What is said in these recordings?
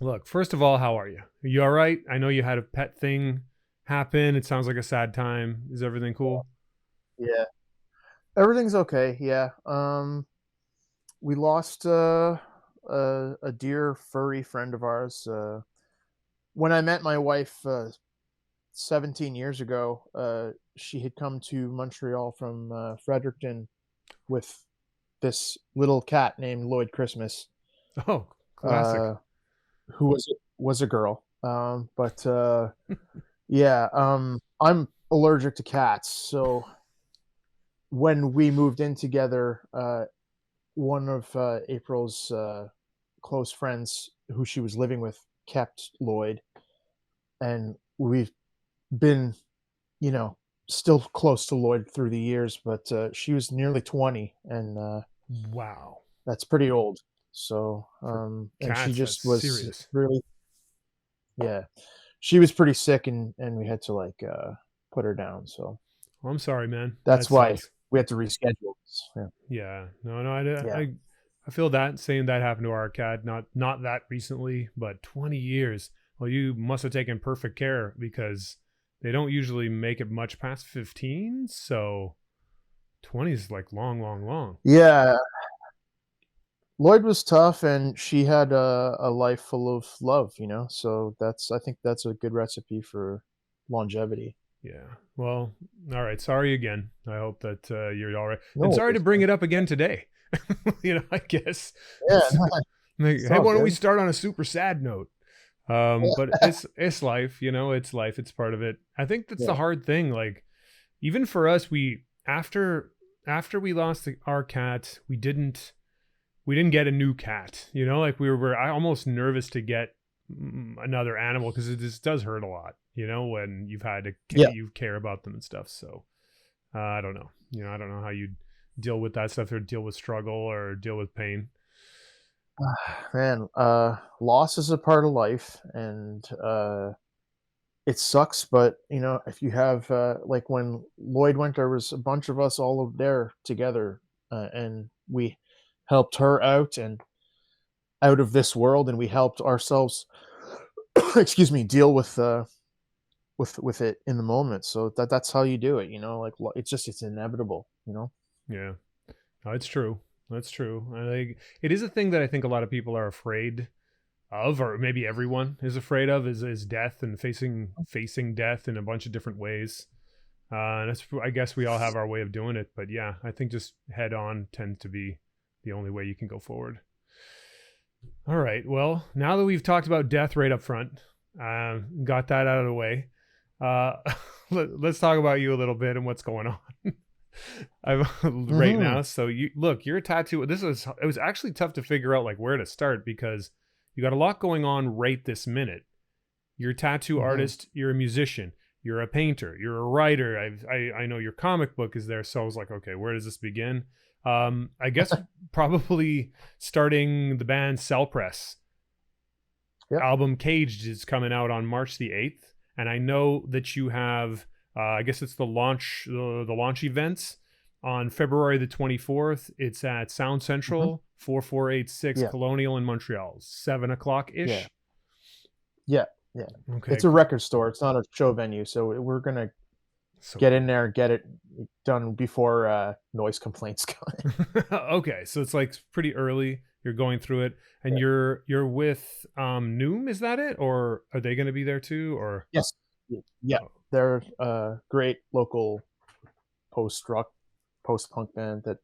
Look, first of all, how are you? Are you all right? I know you had a pet thing happen. It sounds like a sad time. Is everything cool? Yeah, everything's okay. Yeah. We lost a dear furry friend of ours. When I met my wife 17 years ago, she had come to Montreal from Fredericton with this little cat named Lloyd Christmas, Oh, classic. uh, who was a girl. But yeah, I'm allergic to cats, so when we moved in together, one of April's close friends who she was living with kept Lloyd, and we've been, you know, still close to Lloyd through the years. But she was nearly 20, and Wow. that's pretty old. So, For and she cats, that's just was serious. really, yeah, she was pretty sick, and we had to like put her down. So Well, I'm sorry, man. That that's why sucks. we had to reschedule this. Yeah, Yeah. No, no, yeah, I feel that saying that happened to our cat, not that recently, but 20 years. Well, you must have taken perfect care because they don't usually make it much past 15, so 20 is like long, long, long. yeah. Lloyd was tough, and she had a life full of love, you know. So I think that's a good recipe for longevity. Yeah. Well, all right. Sorry again. I hope that you're all right. No And sorry to worries. bring it up again today. I guess Yeah, it's no, like, it's hey, all why don't we good. start on a super sad note? But it's life. It's life. It's part of it. I think that's the Yeah, hard thing. Like even for us, we after we lost our cat, we didn't get a new cat. Like we were almost nervous to get another animal because it just does hurt a lot. When you've had to yeah. you care about them and stuff. So I don't know. I don't know how you deal with that stuff or deal with struggle or deal with pain. Man, loss is a part of life, and it sucks. But if you have like when Lloyd went, there was a bunch of us all there together, and we helped her out and out of this world, and we helped ourselves. excuse me, deal with it in the moment. So that's how you do it. Like it's inevitable. Yeah, no, it's true. That's true. I think it is a thing that I think a lot of people are afraid of, or maybe everyone is afraid of, is death and facing death in a bunch of different ways. And that's, I guess, we all have our way of doing it, but yeah, I think just head on tends to be the only way you can go forward. All right. Well, now that we've talked about death right up front, got that out of the way. Uh, let's talk about you a little bit and what's going on. Right Hmm. now. So you look, you're a tattoo. It was actually tough to figure out like where to start because you got a lot going on right this minute. You're a tattoo Hmm. artist. You're a musician. You're a painter. You're a writer. I know your comic book is there. So I was like, okay, where does this begin? I guess probably starting the band Cell Press. Yep. Album Caged is coming out on March the 8th, and I know that you have I guess it's the launch events on February the 24th. It's at Sound Hmm. Central 4486 Yeah. Colonial in Montreal, 7 o'clock Yeah. ish. Yeah. Yeah. Okay, It's a record store. It's not a show venue, so we're gonna so get in there and get it done before noise complaints come in. okay, so it's like pretty early. You're going through it, and you're with Noom. Is that it, or are they going to be there too? Or Yes. Yeah. oh, They're a great local post rock, post punk band that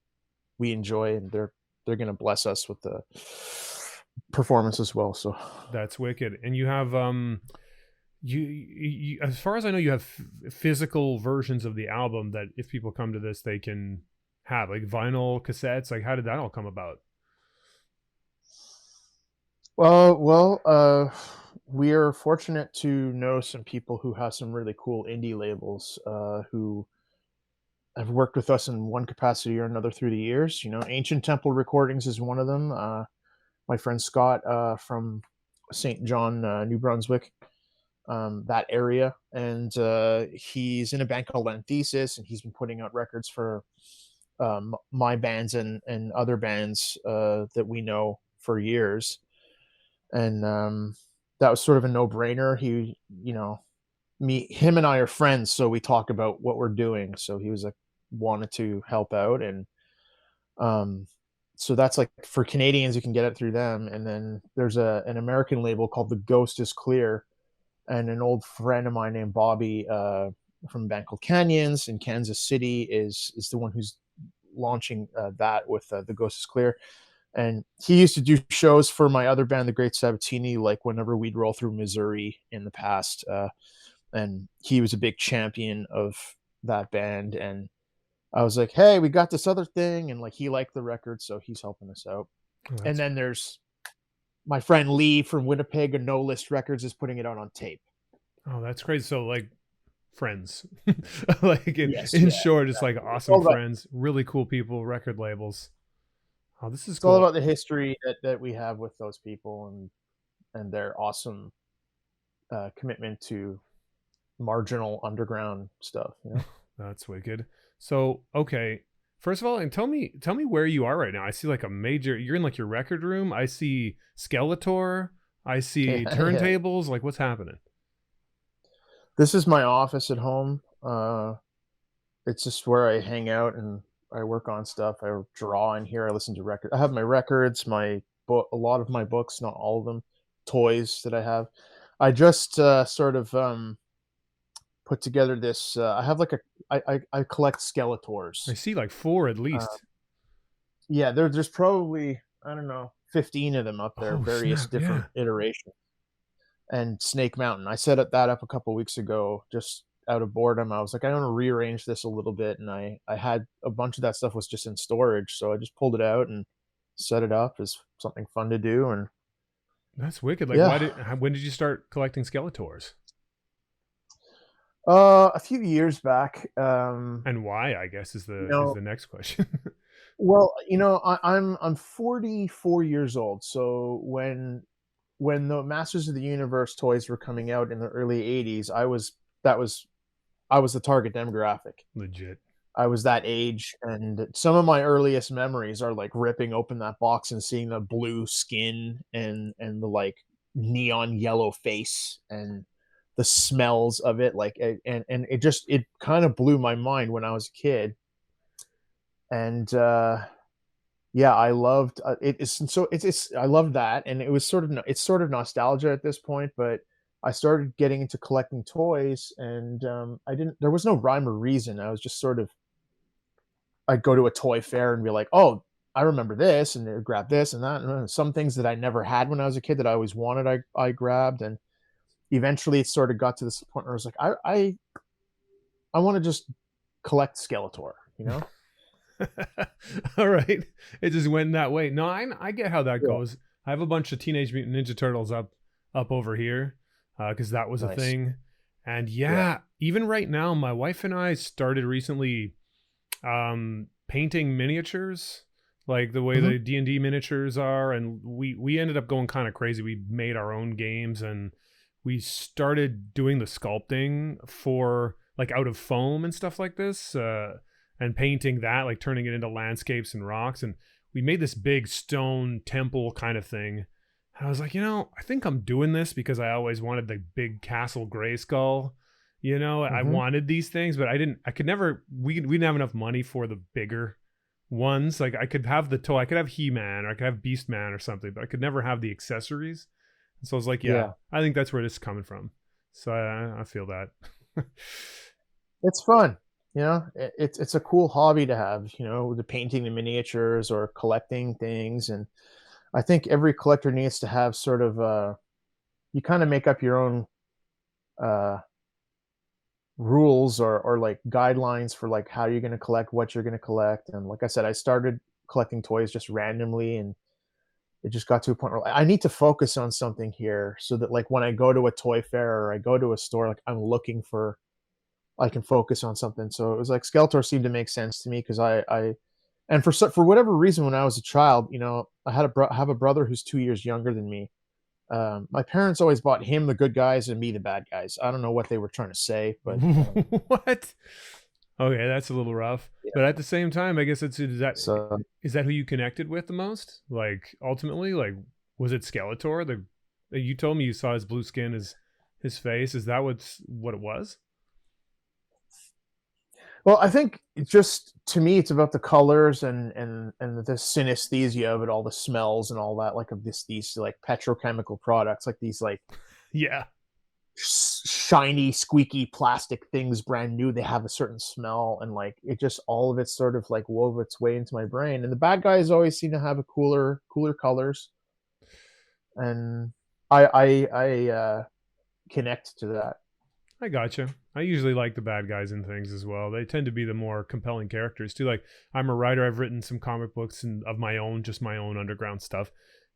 we enjoy, and they're gonna bless us with the performance as well. So that's wicked. And you have you as far as I know, you have physical versions of the album that if people come to this, they can have like vinyl cassettes. Like, how did that all come about? well, we are fortunate to know some people who have some really cool indie labels who have worked with us in one capacity or another through the years. Ancient Temple Recordings is one of them. My friend Scott from St. John, New Brunswick, that area, and he's in a band called Anthesis, and he's been putting out records for my bands and other bands that we know for years. and that was sort of a no-brainer. He, him and I are friends, so we talk about what we're doing. So he was like wanted to help out, and um, so that's like for Canadians, you can get it through them. And then there's an American label called The Ghost is Clear, and an old friend of mine named Bobby from a band called Canyons in Kansas City is the one who's launching that with The Ghost is Clear. And he used to do shows for my other band, The Great Sabatini, like whenever we'd roll through Missouri in the past. And he was a big champion of that band. And I was like, hey, we got this other thing. And like, he liked the record, so he's helping us out. Oh, And that's then there's my friend Lee from Winnipeg and No List Records is putting it out on tape. oh, that's crazy. So like friends, like Yes, in yeah, short, just like exactly. awesome friends, really cool people, record labels. Oh, this is It's all cool. about the history that we have with those people, and their awesome commitment to marginal underground stuff. That's wicked. So, okay. First of all, and tell me where you are right now. I see like a major you're in like your record room. I see Skeletor. I see Yeah, yeah. turntables. Like what's happening? This is my office at home. It's just where I hang out and I work on stuff. I draw in here. I listen to records. I have my records, my book, a lot of my books, not all of them, toys that I have. I just sort of put together this. I have like I collect I Skeletors. see like four at Uh, least. yeah, there's probably, I don't know, 15 of them up there, Oh, various snap. different Yeah. iterations. And Snake Mountain, I set that up a couple weeks ago, just out of boredom. I was like, I want to rearrange this a little bit, and I had a bunch of that stuff was just in storage, so I just pulled it out and set it up as something fun to do. And That's wicked. Like yeah, when did you start collecting Skeletors? a few years back, And why, I guess you is know, the next question. well, I'm 44 years old, so when the Masters of the Universe toys were coming out in the early 80s, that was I was the target demographic. Legit. I was that age, and some of my earliest memories are like ripping open that box and seeing the blue skin and the like neon yellow face and the smells of it, like and it kind of blew my mind when I was a kid. And yeah, I loved it. It's I loved that, and it was sort of it's sort of nostalgia at this point, but I started getting into collecting toys, and I didn't. There was no rhyme or reason. I was just sort of I'd go to a toy fair and be like, "Oh, I remember this," and I'd grab this and that, and some things that I never had when I was a kid that I always wanted, I grabbed, and eventually it sort of got to this point where I was like, I want to just collect Skeletor, you know? All right. It just went that way. No, I get how that Yeah, goes. I have a bunch of Teenage Mutant Ninja Turtles up over here because that was a nice. thing. And Yeah. yeah, even right now, my wife and I started recently painting miniatures, like the way Hmm. the D&D miniatures are, and we ended up going kind of crazy. We made our own games, and we started doing the sculpting for like out of foam and stuff like this, and painting that, like turning it into landscapes and rocks. And we made this big stone temple kind of thing. And I was like, I think I'm doing this because I always wanted the big castle Grayskull. I Hmm. wanted these things, but I could never, we didn't have enough money for the bigger ones. Like I could have the toy, I could have He-Man or I could have Beast-Man or something, but I could never have the accessories. And so I was like, yeah, Yeah. I think that's where this is coming from. So I feel that. It's fun. It's a cool hobby to have, the painting the miniatures or collecting things. And I think every collector needs to have sort of you kind of make up your own uh rules or like guidelines for like how you're going to collect, what you're going to collect. And like I said, I started collecting toys just randomly, and it just got to a point where I need to focus on something here so that like when I go to a toy fair or I go to a store, like I'm looking for, I can focus on something. So it was like Skeletor seemed to make sense to me because I and for whatever reason when I was a child, I have a brother who's 2 years younger than me. My parents always bought him the good guys and me the bad guys. I don't know what they were trying to say, but What? Okay, that's a little rough. yeah. But at the same time, I guess So is that who you connected with the most? Like ultimately, like was it Skeletor? The You told me you saw his blue skin, his face. Is that what it was? Well, I think it just to me, it's about the colors and the synesthesia of it, all the smells and all that, like of these like petrochemical products, like these like Yeah, shiny, squeaky plastic things, brand new. They have a certain smell, and like it just all of it sort of like wove its way into my brain. And the bad guys always seem to have a cooler colors, and I connect to that. I gotcha. I usually like the bad guys in things as well. They tend to be the more compelling characters too. Like I'm a writer. I've written some comic books and of my own, just my own underground stuff,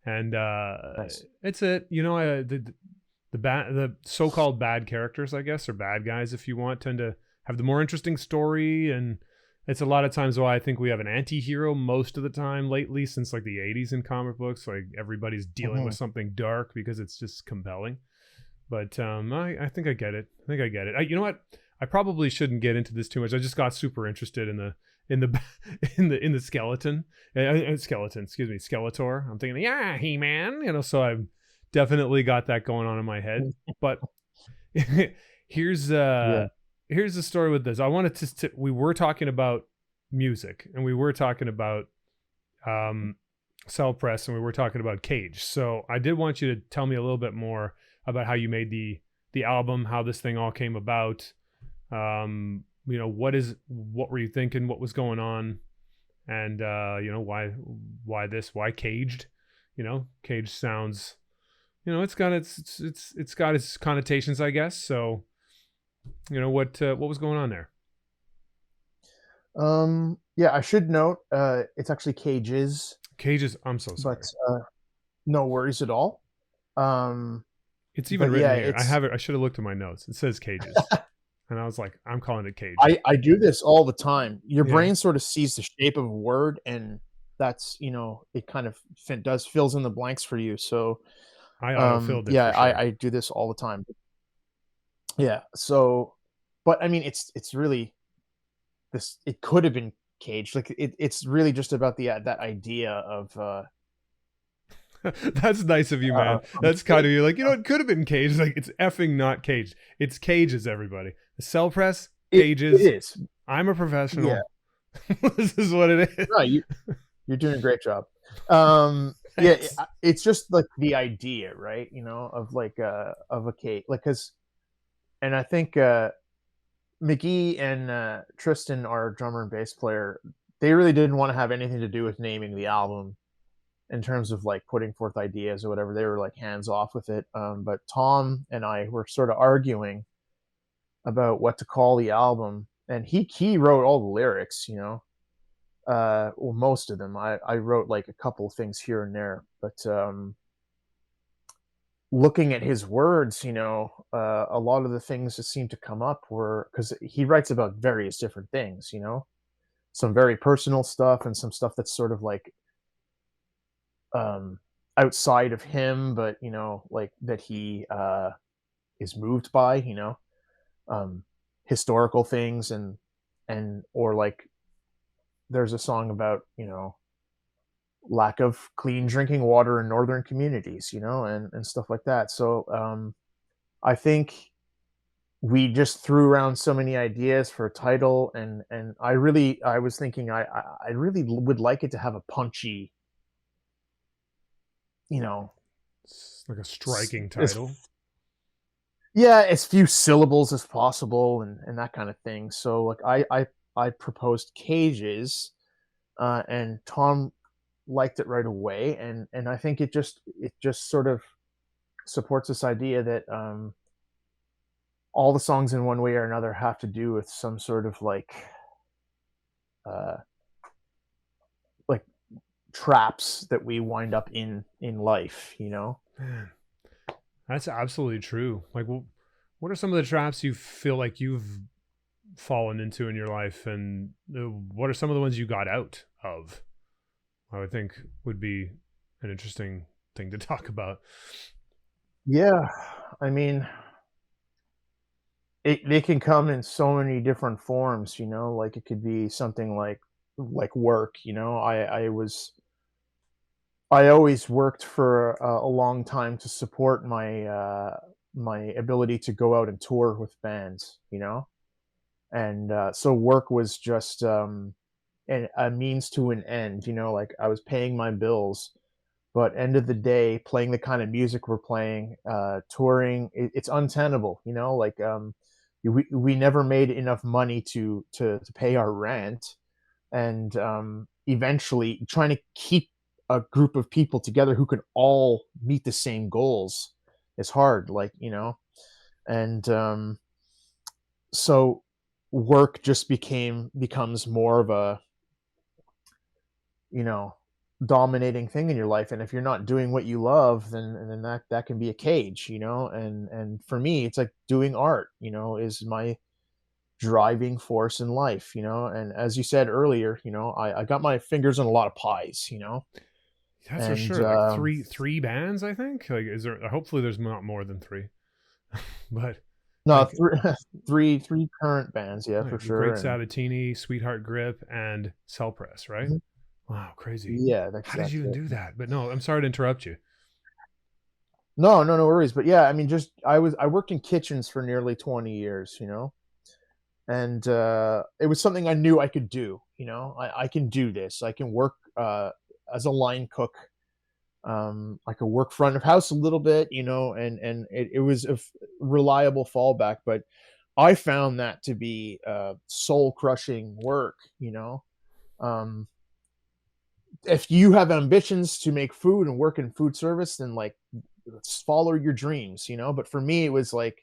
and Nice. it's it. You know, the so-called bad characters, I guess, or bad guys, if you want, tend to have the more interesting story, and it's a lot of times why I think we have an anti-hero most of the time lately, since like the 80s in comic books. Like everybody's dealing with Hmm. something dark because it's just compelling. But I think I get it. I think I get it. You know what? I probably shouldn't get into this too much. I just got super interested in the in the skeleton, skeleton. Excuse me, Skeletor. I'm thinking, yeah, He Man. You know, so I've definitely got that going on in my head. But here's Yeah. here's the story with this. I wanted we were talking about music, and we were talking about um Cell Press, and we were talking about Cage. So I did want you to tell me a little bit more about how you made the album, how this thing all came about. You know, what were you thinking? What was going on? And you know, why Caged? You know, Cage sounds, you know, it's got its connotations, I guess. So, you know, what was going on there? Yeah, I should note, it's actually cages, Cages. I'm so but sorry. no worries at all. Um, It's even but written yeah, here. I it's have it. I should have looked at my notes. It says Cages, and I was like, I'm calling it Cage. I do this all the time. Your Yeah, brain sort of sees the shape of a word, and that's it kind of fills in the blanks for you. So I autofilled it yeah, for sure. I do this all the time. Yeah. So, but I mean, it's really this. It could have been caged. Like it's really just about the that idea of That's nice of you, man. from That's kind of you. Like, you know, it could have been Cage. Like, it's effing not Cage. It's Cages, everybody. The Cell Press, it Cages. is. I'm a Yeah. professional. This is what it is. No, you're doing a great job. Yeah, Thanks. it's just like the idea, right? Of like of a cage, like because, and I think McGee and Tristan, our drummer and bass player, they really didn't want to have anything to do with naming the album in terms of like putting forth ideas or whatever. They were like hands off with it. But Tom and I were sort of arguing about what to call the album, and he wrote all the lyrics. Well, most of them. I wrote like a couple of things here and there, but looking at his words, a lot of the things that seem to come up were because he writes about various different things. Some very personal stuff and some stuff that's sort of like um, outside of him, but like that he is moved by. Um, Historical things and or like there's a song about lack of clean drinking water in northern communities, and stuff like that. So I think we just threw around so many ideas for a title, and I was thinking I really would like it to have a punchy, you know, It's like a striking as title. yeah, as few syllables as possible, and that kind of thing. So like I proposed cages, and Tom liked it right away, and I think it just sort of supports this idea that all the songs in one way or another have to do with some sort of uh, like traps that we wind up in life. Man, that's absolutely true. Like, what are some of the traps you feel like you've fallen into in your life, and what are some of the ones you got out of? I would think would be an interesting thing to talk about. Yeah, I mean, they can come in so many different forms. Like it could be something like work. I was I always worked for a long time to support my ability to go out and tour with bands, you know? And so work was just a means to an end, you know, like I was paying my bills, but end of the day, playing the kind of music we're playing, touring, it's untenable, you know, like we never made enough money to pay our rent, and eventually trying to keep a group of people together who can all meet the same goals is hard, like, you know. And so work just becomes more of a, you know, dominating thing in your life, and if you're not doing what you love, then that can be a cage, you know. And for me, it's like doing art, you know, is my driving force in life, you know. And as you said earlier, you know, I got my fingers on a lot of pies, you know. That's for And sure. Like three bands, I think. Like, is there? Hopefully, there's not more than three. But no, like, three current bands, yeah, for like sure. Great And Sabatini, Sweetheart Grip, and Cell Press, right? mhm, Wow, crazy. yeah, How did you that's even it. do that? But no, I'm sorry to interrupt you. No, no, no worries. But yeah, I mean, just I worked in kitchens for nearly 20 years, you know. And it was something I knew I could do, you know. I can do this. I can work as a line cook. I could work front of house a little bit, you know, and it was a reliable fallback. But I found that to be soul crushing work, you know. Um, if you have ambitions to make food and work in food service, then like follow your dreams, you know. But for me, it was like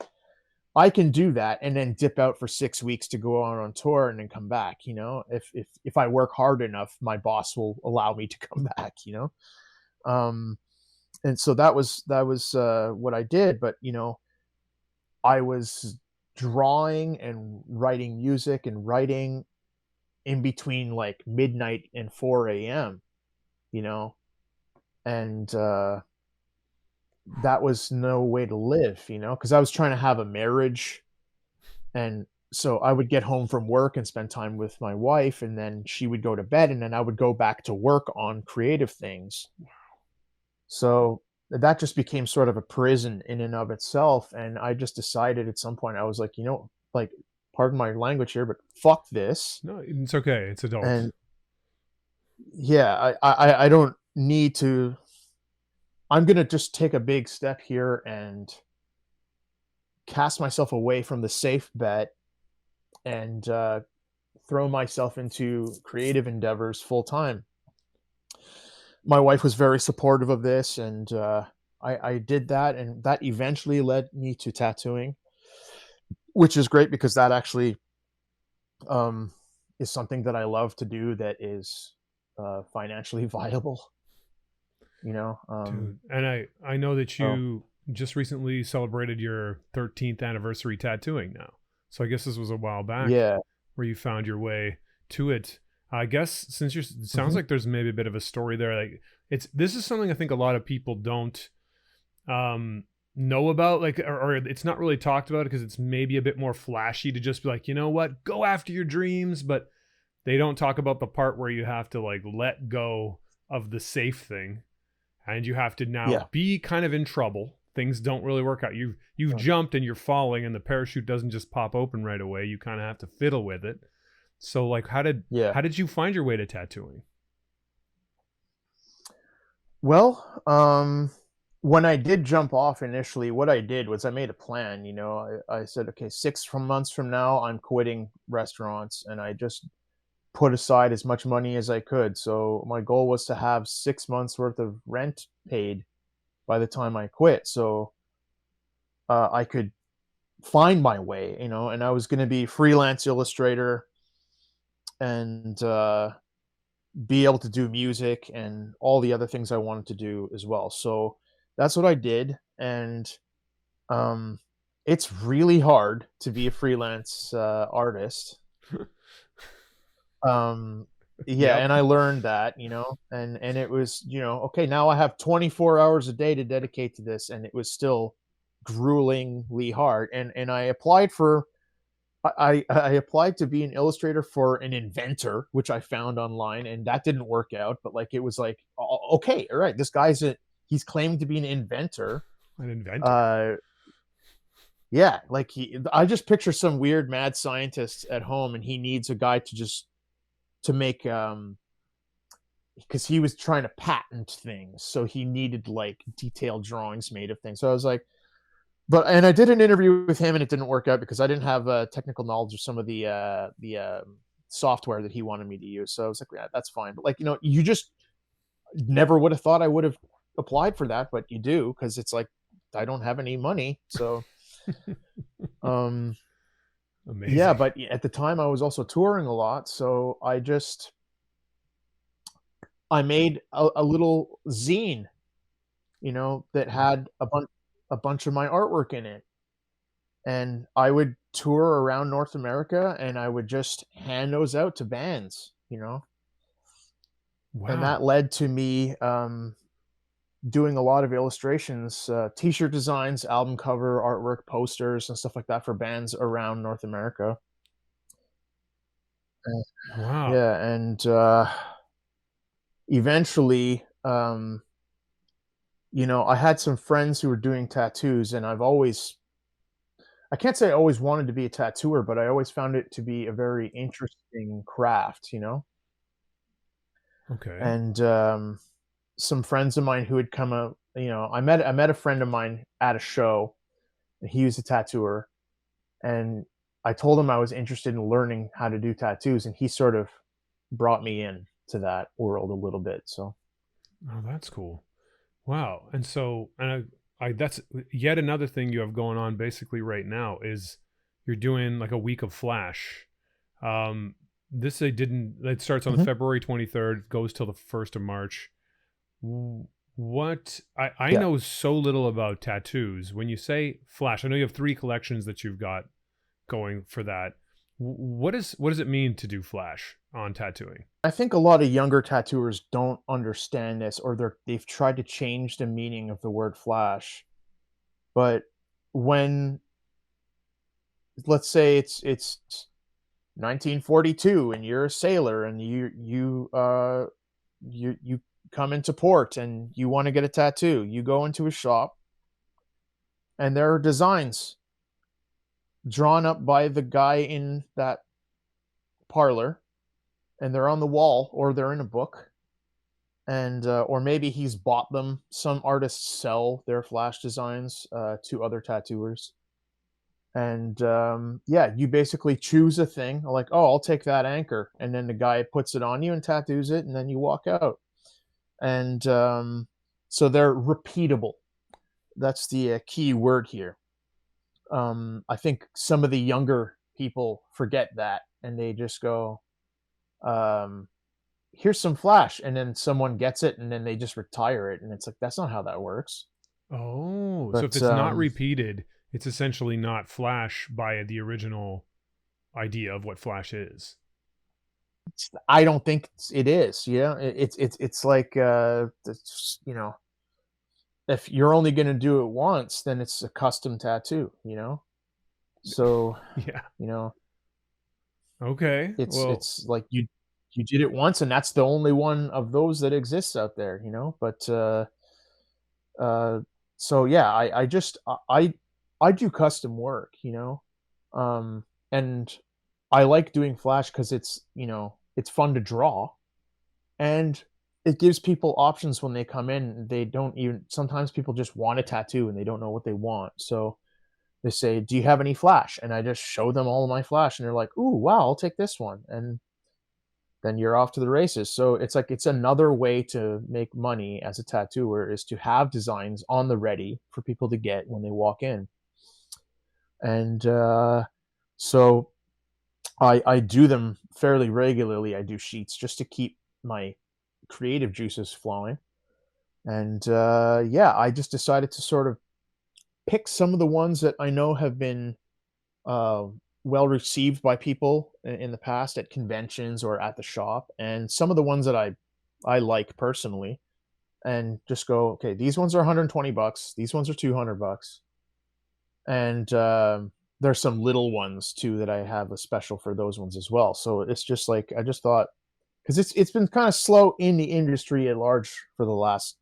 I can do that and then dip out for 6 weeks to go on tour and then come back, you know. If I work hard enough, my boss will allow me to come back, you know. Um, and so that was what I did. But you know, I was drawing and writing music and writing in between like midnight and 4 a.m., you know. And that was no way to live, you know, because I was trying to have a marriage. And so I would get home from work and spend time with my wife, and then she would go to bed, and then I would go back to work on creative things. So that just became sort of a prison in and of itself. And I just decided at some point, I was like, you know, like, pardon my language here, but fuck this. No, it's okay. It's adult. And yeah, I don't need to. I'm gonna just take a big step here and cast myself away from the safe bet, and throw myself into creative endeavors full time. My wife was very supportive of this, and I did that, and that eventually led me to tattooing, which is great because that actually um, is something that I love to do that is financially viable. You know, Dude, and I know that so you just recently celebrated your 13th anniversary tattooing now. So I guess this was a while back yeah, where you found your way to it. I guess since you're, it sounds hmm like there's maybe a bit of a story there. Like, it's, this is something I think a lot of people don't um know about, like, or it's not really talked about because it's maybe a bit more flashy to just be like, you know what, go after your dreams, but they don't talk about the part where you have to like let go of the safe thing, and you have to now yeah, be kind of in trouble. Things don't really work out. You've jumped and you're falling, and the parachute doesn't just pop open right away. You kind of have to fiddle with it. So like, yeah. how did you find your way to tattooing? Well, when I did jump off initially, what I did was I made a plan. You know, I said, okay, months from now, I'm quitting restaurants, and I just put aside as much money as I could. So my goal was to have 6 months worth of rent paid by the time I quit. So I could find my way, you know. And I was going to be freelance illustrator, and be able to do music and all the other things I wanted to do as well. So that's what I did. And um, it's really hard to be a freelance artist. Um, yeah, Yep. and I learned that, you know. And it was, you know, okay, now I have 24 hours a day to dedicate to this, and it was still gruelingly hard. And I applied for I applied to be an illustrator for an inventor, which I found online, and that didn't work out. But like, it was like, okay, all right, this guy's he's claiming to be an inventor. An inventor. Uh, yeah, like I just picture some weird mad scientist at home, and he needs a guy to just to make because he was trying to patent things, so he needed like detailed drawings made of things. So I was like, but and I did an interview with him, and it didn't work out because I didn't have technical knowledge of some of the software that he wanted me to use. So I was like, yeah, that's fine. But like, you just never would have thought I would have applied for that, but you do because it's like I don't have any money. So um, yeah, Amazing. but at the time I was also touring a lot, so I made a little zine, that had a bunch of my artwork in it, and I would tour around North America, and I would just hand those out to bands. And that Wow. led to me doing a lot of illustrations, T-shirt designs, album cover artwork, posters, and stuff like that for bands around North America. Uh, Wow. yeah, and eventually, I had some friends who were doing tattoos, and I can't say I always wanted to be a tattooer, but I always found it to be a very interesting craft. Okay. And some friends of mine who had come out, I met a friend of mine at a show, and he was a tattooer, and I told him I was interested in learning how to do tattoos, and he sort of brought me in to that world a little bit. So Oh, that's cool. Wow. And so, and that's yet another thing you have going on basically right now is you're doing like a week of Flash. Um, this they didn't. It starts on the mhm. February 23rd, goes till the 1st of March. W- What I Yeah, know so little about tattoos. When you say Flash, I know you have three collections that you've got going for that. What does it mean to do Flash on tattooing? I think a lot of younger tattooers don't understand this, or they've tried to change the meaning of the word flash. But when, let's say it's 1942 and you're a sailor, and you come into port and you want to get a tattoo, you go into a shop, and there are designs drawn up by the guy in that parlor, and they're on the wall or they're in a book, and or maybe he's bought them. Some artists sell their flash designs to other tattooers, and yeah, you basically choose a thing like, oh, I'll take that anchor, and then the guy puts it on you and tattoos it, and then you walk out. And so they're repeatable. That's the key word here. I think some of the younger people forget that, and they just go, um, here's some flash, and then someone gets it, and then they just retire it, and it's like, that's not how that works. Oh, so if But it's not repeated, it's essentially not Flash by the original idea of what Flash is. I don't think it is. It's like if you're only going to do it once, then it's a custom tattoo. So Yeah. you know Okay. Well, it's like you did it once, and that's the only one of those that exists out there. But uh so yeah, I just I do custom work. um and I like doing flash because it's fun to draw, and it gives people options when they come in. They don't even Sometimes people just want a tattoo and they don't know what they want, so they say, do you have any flash? And I just show them all of my flash, and they're like, ooh, wow, I'll take this one. And then you're off to the races. So it's like, it's another way to make money as a tattooer, is to have designs on the ready for people to get when they walk in. And so I do them fairly regularly. I do sheets just to keep my creative juices flowing. And yeah, I just decided to sort of pick some of the ones that I know have been uh, well received by people in the past at conventions or at the shop, and some of the ones that I like personally, and just go, okay, these ones are 120 bucks, these ones are 200 bucks, and there's some little ones too that I have a special for those ones as well. So it's just like I just thought because it's been kind of slow in the industry at large for the last,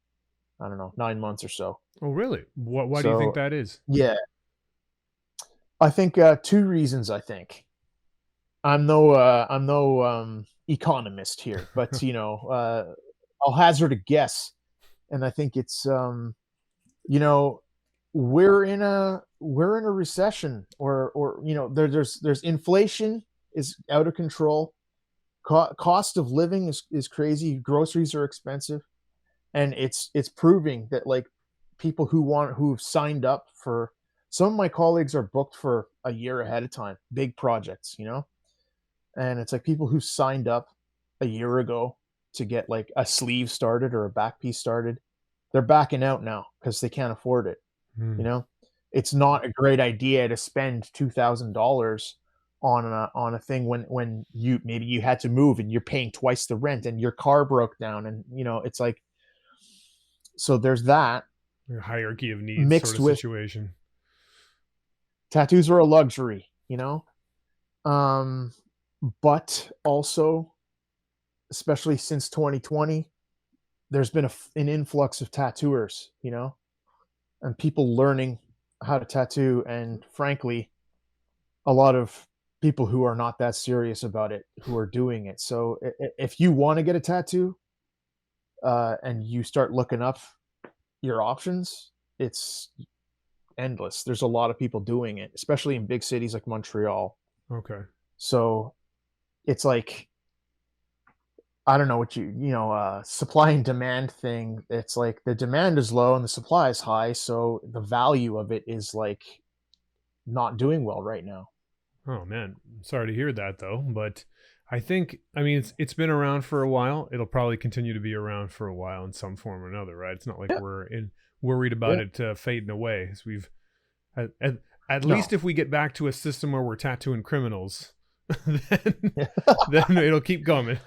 I don't know, 9 months or so. Oh, really? Why do you think So that is? yeah, I think two reasons. I think I'm no economist here, but I'll hazard a guess, and I think it's you know we're in a recession, or there's inflation is out of control. Cost of living is crazy. Groceries are expensive, and it's proving that like people who've signed up for, some of my colleagues are booked for a year ahead of time, big projects, and it's like people who signed up a year ago to get like a sleeve started or a back piece started, they're backing out now because they can't afford it. Hmm. You know, it's not a great idea to spend $2,000 on a thing when you had to move and you're paying twice the rent and your car broke down, and it's like, so there's that A hierarchy of needs sort mixed of with situation. tattoos are a luxury, um, but also, especially since 2020, there's been an influx of tattooers, and people learning how to tattoo, and frankly, a lot of people who are not that serious about it who are doing it. So if you want to get a tattoo, and you start looking up your options, it's endless. There's a lot of people doing it, especially in big cities like Montreal. Okay. So it's like, I don't know what supply and demand thing. It's like the demand is low and the supply is high, so the value of it is like not doing well right now. Oh man, sorry to hear that though, but I mean it's been around for a while. It'll probably continue to be around for a while in some form or another, right? It's not like Yeah, we're worried about yeah. it fading away. As we've at, at, at least No. if we get back to a system where we're tattooing criminals, then then it'll keep coming.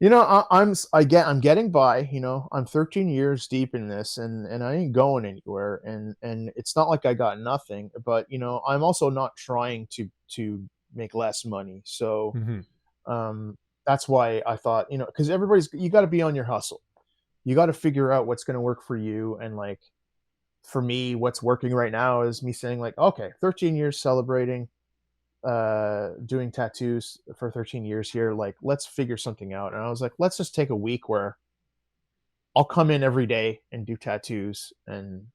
I'm getting by. I'm 13 years deep in this, and I ain't going anywhere. And it's not like I got nothing, but I'm also not trying to make less money. So Hmm. um, that's why I thought, because you got to be on your hustle. You got to figure out what's going to work for you, and like for me, what's working right now is me saying like, okay, 13 years celebrating, doing tattoos for 13 years here, like let's figure something out. And I was like, let's just take a week where I'll come in every day and do tattoos, And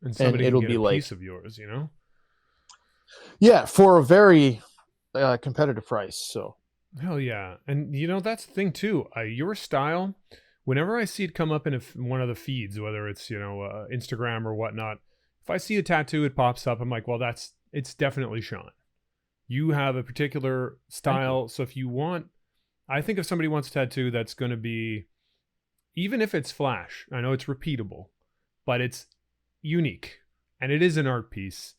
and somebody can it'll get a be piece like, of yours, you know? yeah, for a very competitive price. So Hell yeah. And that's the thing too. Your style, whenever I see it come up in one of the feeds, whether it's, Instagram or whatnot, if I see a tattoo, it pops up. I'm like, well, it's definitely Sean. You have a particular thank you. style. So if you want, I think if somebody wants a tattoo that's going to be, even if it's flash, I know it's repeatable, but it's unique and it is an art piece.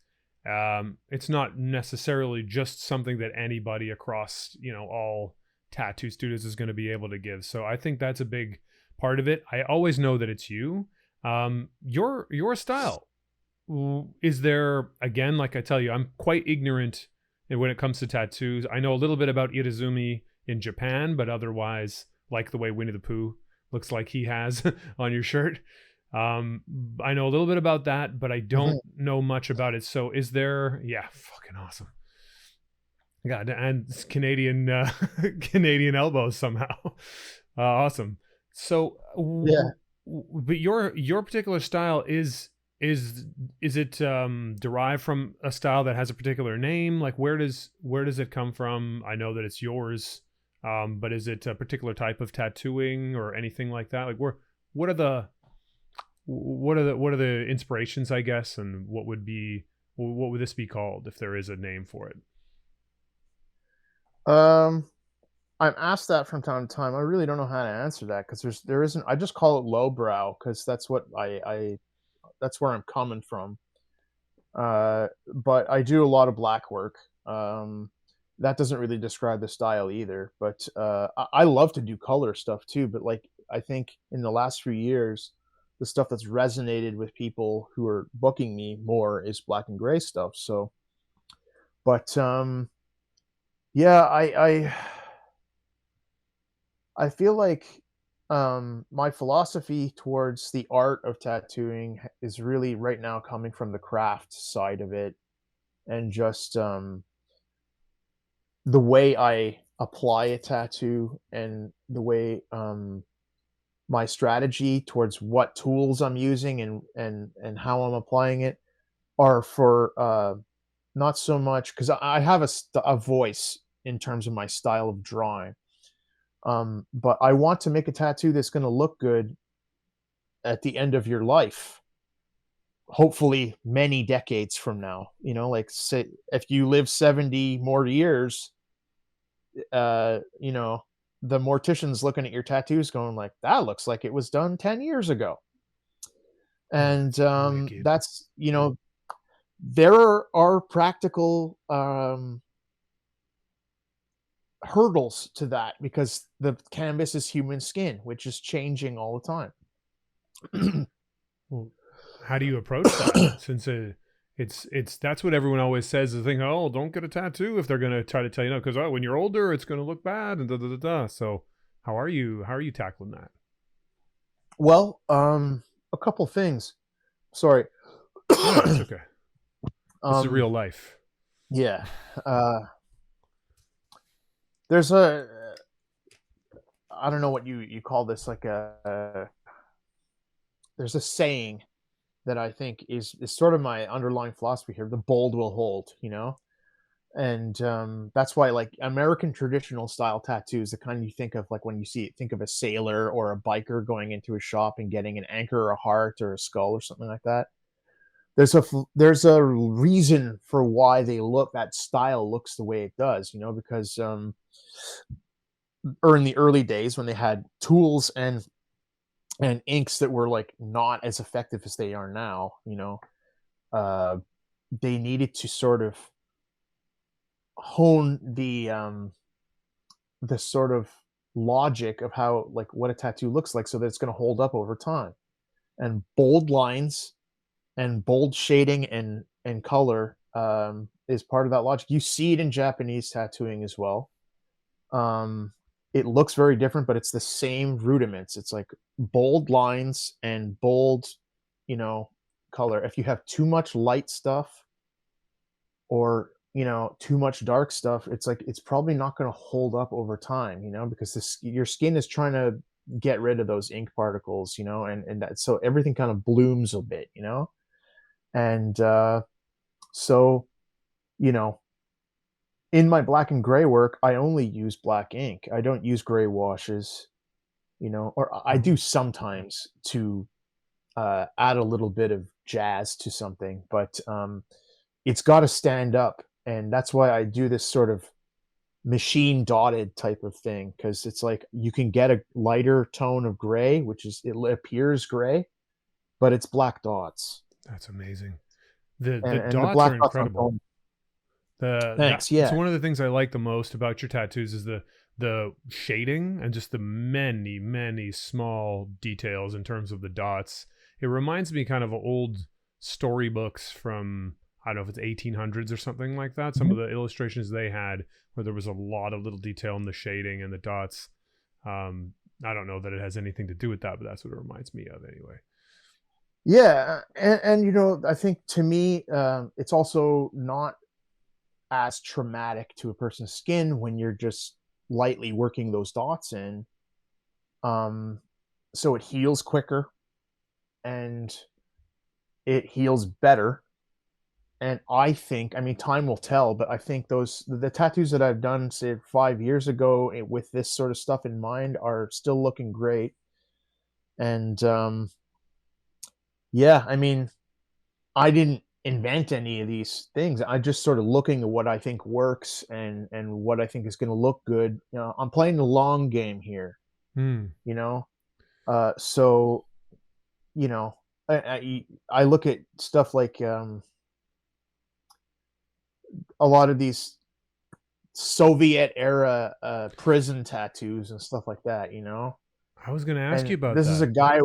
It's not necessarily just something that anybody across, all tattoo studios is going to be able to give. So I think that's a big part of it. I always know that it's you. Your style. Is there, again, like I tell you, I'm quite ignorant when it comes to tattoos. I know a little bit about Irizumi in Japan, but otherwise, like the way Winnie the Pooh looks like he has on your shirt. Um, I know a little bit about that, but I don't Mhm. know much about it. So is there? Yeah, fucking awesome. God, and Canadian Canadian elbows somehow. Awesome. So, Yeah. but your particular style is is it derived from a style that has a particular name? Like where does it come from? I know that it's yours, but is it a particular type of tattooing or anything like that? Like what are the what are the inspirations, I guess, and what would this be called if there is a name for it? Um, I'm asked that from time to time. I really don't know how to answer that because there isn't. I just call it lowbrow because that's what I that's where I'm coming from. But I do a lot of black work. That doesn't really describe the style either. But I love to do color stuff too. But like I think in the last few years, the stuff that's resonated with people who are booking me more is black and gray stuff. So, but yeah, I feel like my philosophy towards the art of tattooing is really right now coming from the craft side of it, and just the way I apply a tattoo, and the way my strategy towards what tools I'm using, and how I'm applying it are for not so much because I have a voice in terms of my style of drawing. But I want to make a tattoo that's going to look good at the end of your life, hopefully many decades from now. Like, say if you live 70 more years, you know, the mortician's looking at your tattoos going like, that looks like it was done 10 years ago. Oh, And wicked. that's, there are practical hurdles to that because the canvas is human skin, which is changing all the time. Well, how do you approach that? Since it's that's what everyone always says. The thing, oh, don't get a tattoo if they're gonna try to tell you no, because when you're older, it's gonna look bad and da da da da. So how are you tackling that? Well, a couple things. Sorry. No, it's okay. This is um, real life. yeah. Uh, there's a I don't know what you call this, like there's a saying that I think is sort of my underlying philosophy here. The bold will hold. And that's why, like, American traditional style tattoos, the kind you think of like when you think of a sailor or a biker going into a shop and getting an anchor or a heart or a skull or something like that. There's a reason for why that style looks the way it does, because or in the early days when they had tools and inks that were like not as effective as they are now, uh, they needed to sort of hone the sort of logic of how, like, what a tattoo looks like so that it's going to hold up over time. And bold lines and bold shading and color is part of that logic. You see it in Japanese tattooing as well. um it looks very different, but it's the same rudiments. It's like bold lines and bold, you know color. If you have too much light stuff, or too much dark stuff, it's like it's probably not going to hold up over time, because your skin is trying to get rid of those ink particles, and that, so everything kind of blooms a bit, and so, you know in my black and gray work, I only use black ink. I don't use gray washes, or I Oh, do sometimes to add a little bit of jazz to something, but it's got to stand up. And that's why I do this sort of machine dotted type of thing, because it's like you can get a lighter tone of gray, which is, it appears gray, but it's black dots. that's amazing. The And the dots black are dots aren't incredible. going. The that Thanks. it's Yeah. one of the things I like the most about your tattoos is the shading and just the many small details in terms of the dots. It reminds me kind of old storybooks from, I don't know if it's 1800s or something like that. Some Mhm. of the illustrations they had where there was a lot of little detail in the shading and the dots. Um, I don't know that it has anything to do with that, but that's what it reminds me of anyway. Yeah, and I think, to me, it's also not as traumatic to a person's skin when you're just lightly working those dots in. Um, so it heals quicker, and it heals better. And I think, I mean, time will tell, but I think the tattoos that I've done, say 5 years ago, with this sort of stuff in mind, are still looking great. And yeah, I mean, I didn't invent any of these things. I just sort of looking at what I think works, and what I think is going to look good. I'm playing the long game here. Hmm. You know, so you know, I look at stuff like a lot of these Soviet era prison tattoos and stuff like that. I was going to ask you And about this is a that. guy.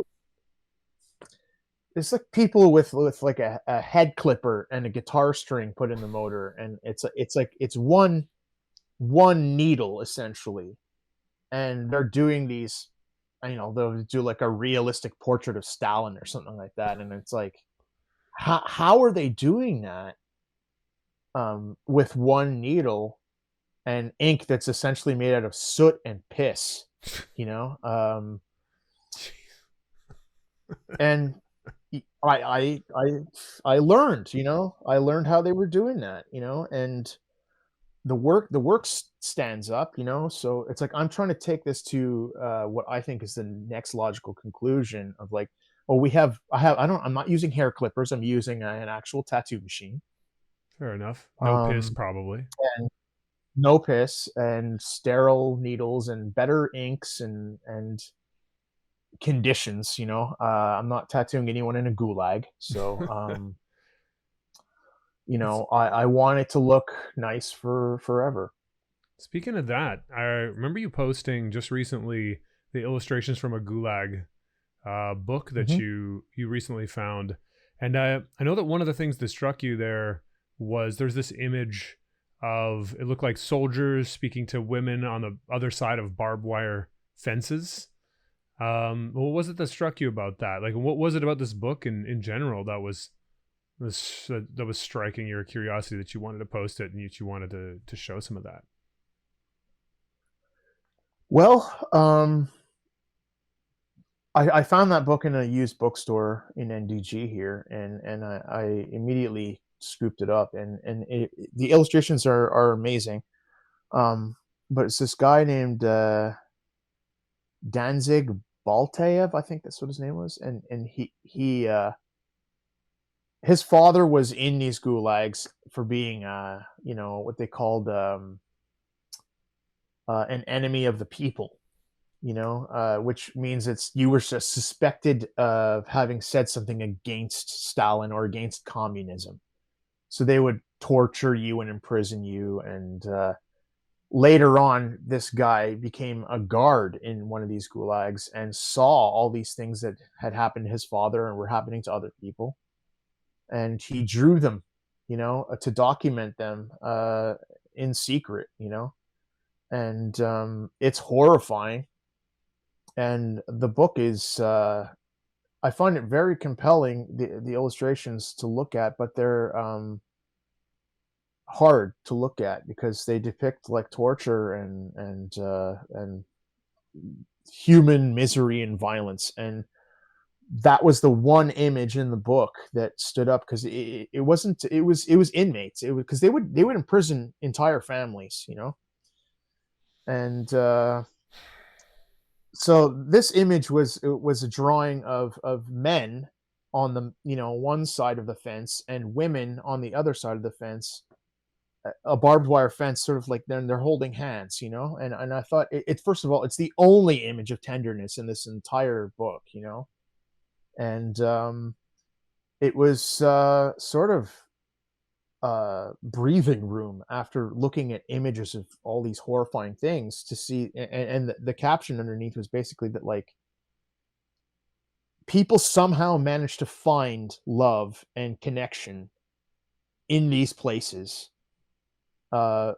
it's like people with like a head clipper and a guitar string put in the motor, and it's like it's one needle essentially, and they're doing these. They'll do like a realistic portrait of Stalin or something like that, and it's like, how are they doing that with one needle and ink that's essentially made out of soot and piss, you know? And I learned, I learned how they were doing that, and the work stands up, so it's like I'm trying to take this to what I think is the next logical conclusion of like, oh, I'm not using hair clippers, I'm using an actual tattoo machine, Fair enough. No piss, um probably. and no piss and sterile needles and better inks and conditions. I'm not tattooing anyone in a gulag, so That's I want it to look nice for forever. Speaking of that, I remember you posting just recently the illustrations from a gulag book that Hmm. you recently found, and I know that one of the things that struck you there was there's this image of it looked like soldiers speaking to women on the other side of barbed wire fences. What was it that struck you about that? Like, what was it about this book in general that was striking your curiosity that you wanted to post it and you wanted to show some of that? Well, I found that book in a used bookstore in NDG here, and I immediately scooped it up, and the illustrations are amazing. Um, but it's this guy named Danzig Baltaev, I think that's what his name was, and his father was in these gulags for being what they called an enemy of the people, which means you were suspected of having said something against Stalin or against communism. So they would torture you and imprison you. And later on, this guy became a guard in one of these gulags and saw all these things that had happened to his father and were happening to other people. And he drew them, to document them in secret, and it's horrifying. And the book is I find it very compelling, the illustrations to look at, but they're hard to look at because they depict like torture and human misery and violence. And that was the one image in the book that stood up because it wasn't it was inmates, it was because they would imprison entire families, and so this image was a drawing of men on the one side of the fence and women on the other side of the fence, a barbed wire fence, sort of like they're holding hands, and I thought first of all, it's the only image of tenderness in this entire book, and it was sort of breathing room after looking at images of all these horrifying things to see, and the caption underneath was basically that like people somehow managed to find love and connection in these places, uh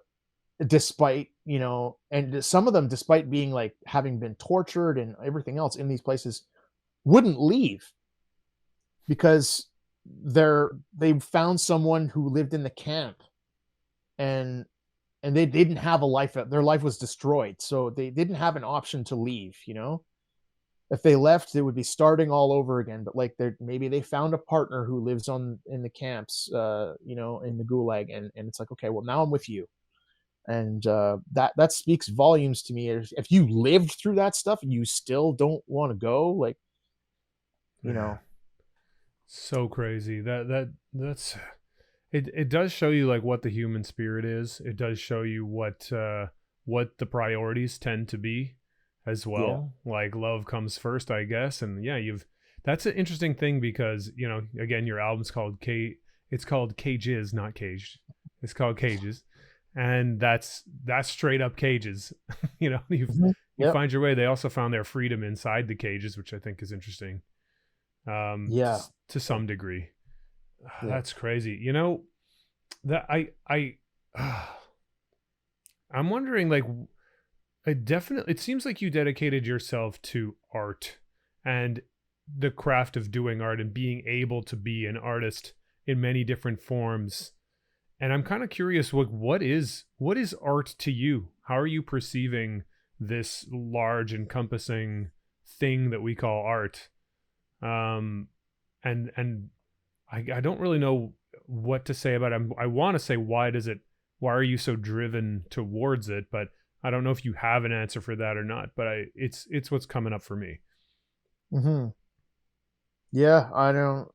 despite, and some of them, despite being like having been tortured and everything else in these places, wouldn't leave because they found someone who lived in the camp, and they didn't have a life. Their life was destroyed, so they didn't have an option to leave. If they left, it would be starting all over again. But like, maybe they found a partner who lives in the camps, in the gulag, and it's like, okay, well, now I'm with you, and that speaks volumes to me. If you lived through that stuff and you still don't want to go, like, you Man, know, so crazy. That's it does show you like what the human spirit is. It does show you what the priorities tend to be as yeah, well. Like love comes first, I guess. And yeah, you've that's an interesting thing because, again, your album's called it's called Cages, not Caged. It's called Cages. And that's straight up cages. You hmm, you yep, find your way. They also found their freedom inside the cages, which I think is interesting. Yeah. to some degree. Yeah. That's crazy. You know that I'm wondering, like, it seems like you dedicated yourself to art and the craft of doing art and being able to be an artist in many different forms. And I'm kind of curious, what is art to you? How are you perceiving this large encompassing thing that we call art? Um and I don't really know what to say about it. I want to say, why are you so driven towards it, but I don't know if you have an answer for that or not, but it's what's coming up for me. Hmm. Yeah, I don't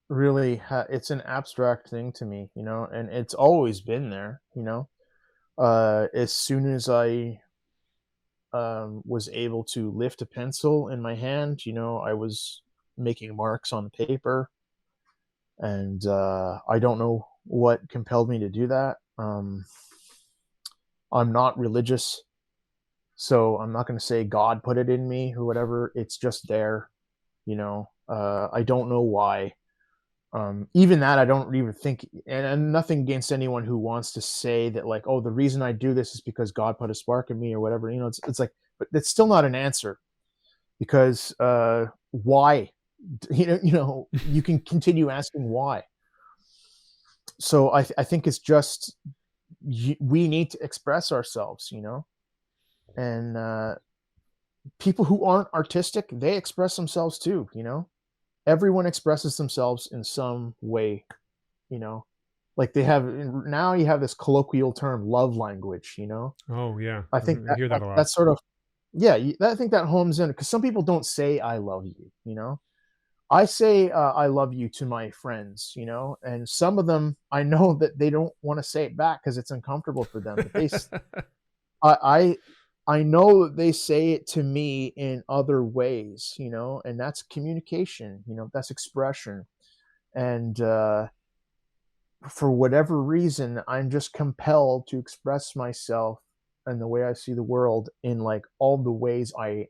really it's an abstract thing to me, and it's always been there, as soon as I was able to lift a pencil in my hand, I was making marks on paper, and I don't know what compelled me to do that. I'm not religious, so I'm not going to say God put it in me or whatever. It's just there, I don't know why. Even that, I don't even think, and nothing against anyone who wants to say that, like, oh, the reason I do this is because God put a spark in me or whatever. It's like, but it's still not an answer, because why? You can continue asking why. So I think it's just, we need to express ourselves, and people who aren't artistic, they express themselves too. Everyone expresses themselves in some way, you know like they have now, you have this colloquial term, love language. Oh yeah, I think I hear that a lot. that's sort of, yeah, I think that homes in, because some people don't say I love you. I say I love you to my friends, and some of them, I know that they don't want to say it back because it's uncomfortable for them, but I I know that they say it to me in other ways, and that's communication, that's expression. And for whatever reason, I'm just compelled to express myself and the way I see the world in, like, all the ways I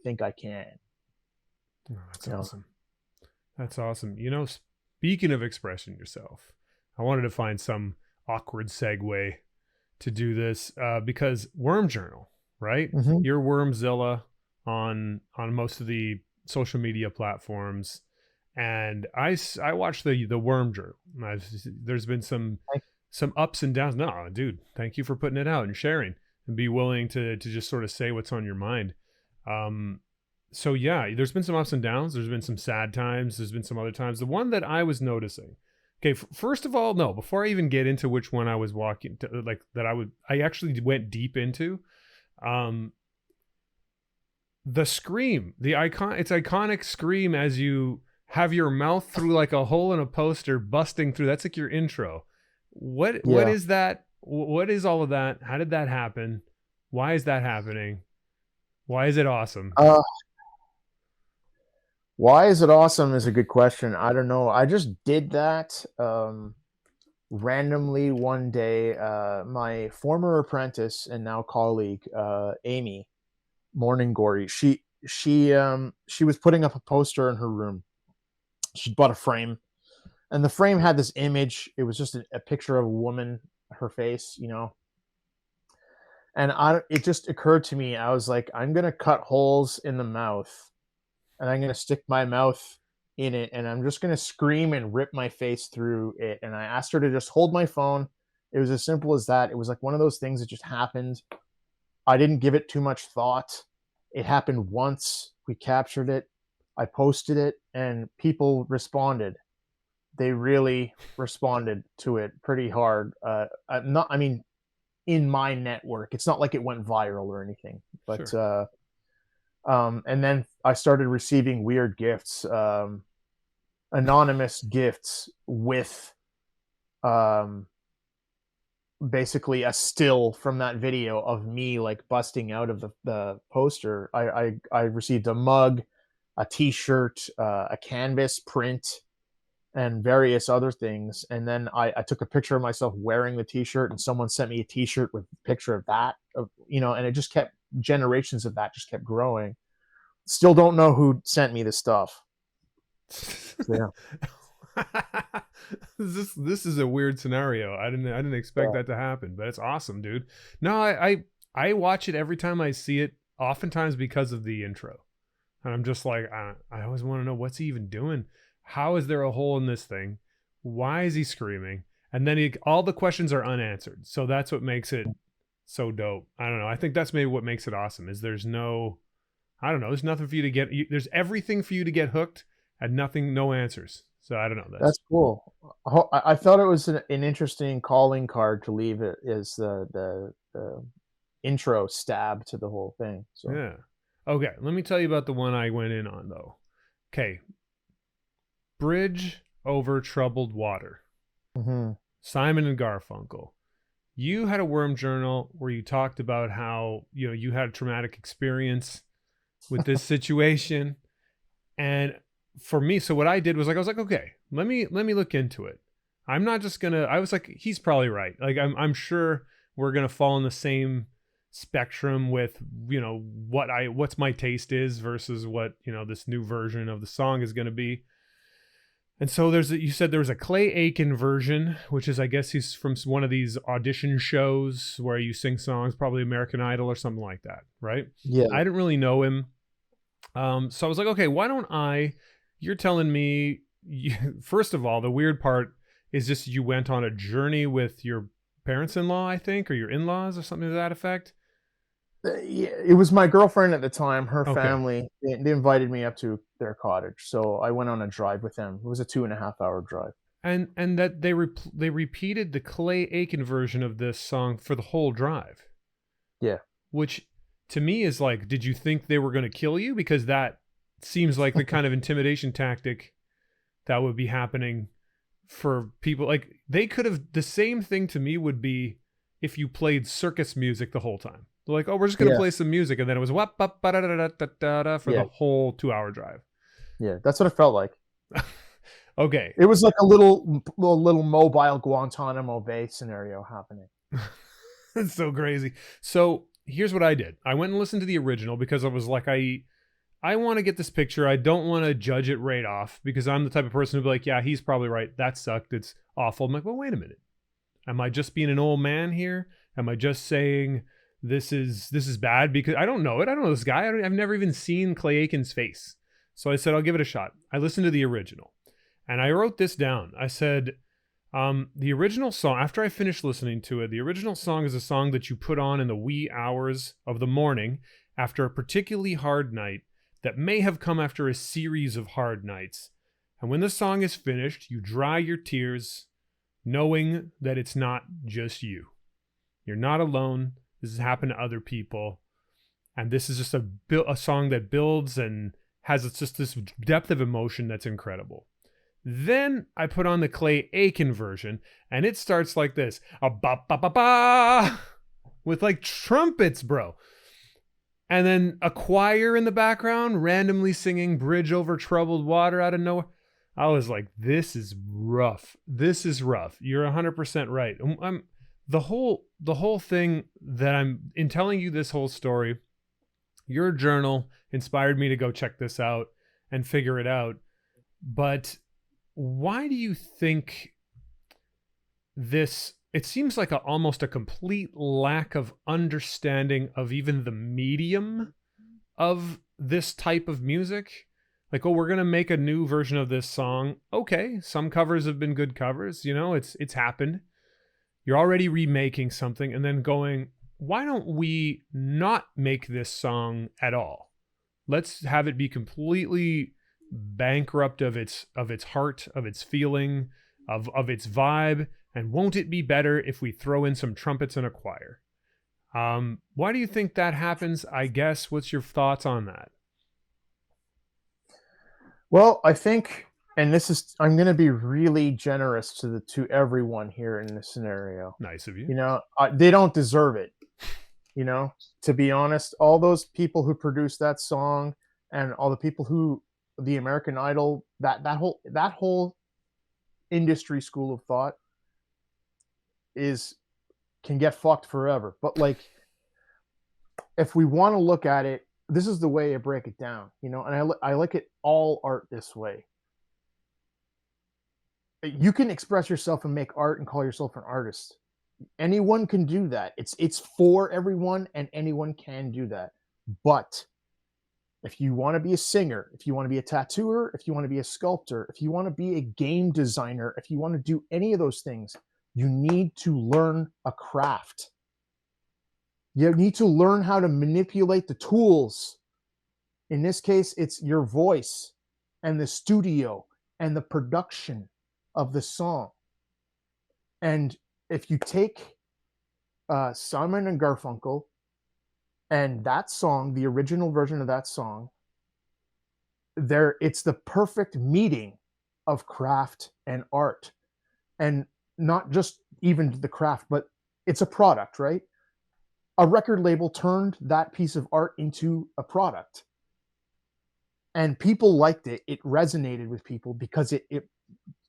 think I can. Oh, that's You know. awesome. That's awesome. Speaking of expressing yourself, I wanted to find some awkward segue to do this, because Worm Journal, right? Hmm. You're Wormzilla on most of the social media platforms, and I watched the Worm Journal. There's been some ups and downs. No, dude, thank you for putting it out and sharing, and be willing to just sort of say what's on your mind. Um, so yeah, there's been some ups and downs. There's been some sad times. There's been some other times. The one that I was noticing. Okay, first of all, no. Before I even get into which one I was walking to, like that, I actually went deep into. Um, the scream, it's iconic scream as you have your mouth through like a hole in a poster, busting through. That's like your intro. What Yeah. is that? What is all of that? How did that happen? Why is that happening? Why is it awesome? Uh, why is it awesome is a good question. I don't know. I just did that randomly one day. My former apprentice and now colleague, Amy Morningory, she was putting up a poster in her room. She bought a frame, and the frame had this image. It was just a picture of a woman, her face, and it just occurred to me. I was like, I'm gonna cut holes in the mouth, and I'm gonna stick my mouth in it, and I'm just gonna scream and rip my face through it. And I asked her to just hold my phone. It was as simple as that. It was like one of those things that just happened. I didn't give it too much thought. It happened once. We captured it. I posted it, and people responded. They really responded to it pretty hard. Not, I mean, in my network, it's not like it went viral or anything, but Sure. and then I started receiving weird gifts, anonymous gifts with um, basically a still from that video of me, like, busting out of the poster. I received a mug, a T-shirt, a canvas print, and various other things. And then I took a picture of myself wearing the T-shirt, and someone sent me a T-shirt with a picture of that, and it just kept, generations of that just kept growing. Still don't know who sent me the stuff. So yeah, This is a weird scenario. I didn't expect yeah. that to happen, but it's awesome, dude. No, I watch it every time I see it, oftentimes because of the intro. And I'm just like, I always want to know, what's he even doing? How is there a hole in this thing? Why is he screaming? And then all the questions are unanswered. So that's what makes it so dope. I don't know. I think that's maybe what makes it awesome is there's no, I don't know. There's nothing for you to get. There's everything for you to get hooked and nothing, no answers. So I don't know. That's cool. I thought it was an interesting calling card to leave it as the intro stab to the whole thing. So Yeah. Okay. Let me tell you about the one I went in on though. Okay. Bridge over troubled water. mhm. Simon and Garfunkel. You had a worm journal where you talked about how, you had a traumatic experience with this situation. And for me, so what I did was like, I was like, okay, let me look into it. I'm not just gonna, I was like, he's probably right. Like I'm sure we're gonna fall in the same spectrum with, what's my taste is versus what, this new version of the song is gonna be. And so you said there was a Clay Aiken version, which is, I guess he's from one of these audition shows where you sing songs, probably American Idol or something like that, right? Yeah, I didn't really know him. So I was like, okay, why don't you're telling me, first of all, the weird part is just you went on a journey with your parents-in-law, I think, or your in-laws or something to that effect. yeah, it was my girlfriend at the time. Her Okay. family they invited me up to their cottage, so I went on a drive with them. It was a 2.5 hour drive. And that they repeated the Clay Aiken version of this song for the whole drive, Yeah, which to me is like, did you think they were going to kill you? Because that seems like the kind of intimidation tactic that would be happening for people. Like, they could have, the same thing to me would be if you played circus music the whole time. They're like, oh, we're just going to yeah, play some music. And then it was wap, bap, ba, da, da, da, da, da, da, for the yeah, whole 2 hour drive. yeah. That's what it felt like. Okay. It was like a little mobile Guantanamo Bay scenario happening. It's so crazy. So here's what I did. I went and listened to the original because I was like, I want to get this picture. I don't want to judge it right off because I'm the type of person who'd be like, yeah, he's probably right. That sucked. It's awful. I'm like, well, wait a minute. Am I just being an old man here? Am I just saying this is bad because I don't know it? I don't know this guy. I've never even seen Clay Aiken's face. So I said, I'll give it a shot. I listened to the original and I wrote this down. I said, the original song, after I finished listening to it, the original song is a song that you put on in the wee hours of the morning after a particularly hard night that may have come after a series of hard nights. And when the song is finished, you dry your tears, knowing that it's not just you. You're not alone. This has happened to other people. And this is just a song that builds and has just this depth of emotion that's incredible. Then I put on the Clay Aiken version, and it starts like this, a ba ba ba ba, with like trumpets, bro. And then a choir in the background randomly singing Bridge Over Troubled Water out of nowhere. I was like, this is rough. This is rough. You're 100% right. The whole thing that I'm in telling you this whole story, your journal inspired me to go check this out and figure it out. But why do you think this, it seems like almost a complete lack of understanding of even the medium of this type of music? Like, oh, we're going to make a new version of this song. Okay, some covers have been good covers, it's happened. You're already remaking something and then going, why don't we not make this song at all? Let's have it be completely bankrupt of its heart, of its feeling, of its vibe. And won't it be better if we throw in some trumpets and a choir? Why do you think that happens? I guess, what's your thoughts on that? Well, I think, and I'm going to be really generous to everyone here in this scenario. Nice of you. They don't deserve it. To be honest, all those people who produced that song and all the people who the American Idol, that whole industry school of thought can get fucked forever. But like, if we want to look at it, this is the way I break it down, and I look at all art this way. You can express yourself and make art and call yourself an artist. Anyone can do that. It's for everyone, and anyone can do that. But if you want to be a singer, if you want to be a tattooer, if you want to be a sculptor, if you want to be a game designer, if you want to do any of those things, you need to learn a craft. You need to learn how to manipulate the tools. In this case, it's your voice and the studio and the production of the song. And if you take Simon and Garfunkel and that song, the original version of that song, it's the perfect meeting of craft and art. And not just even the craft, but it's a product, right? A record label turned that piece of art into a product. And people liked it. It resonated with people because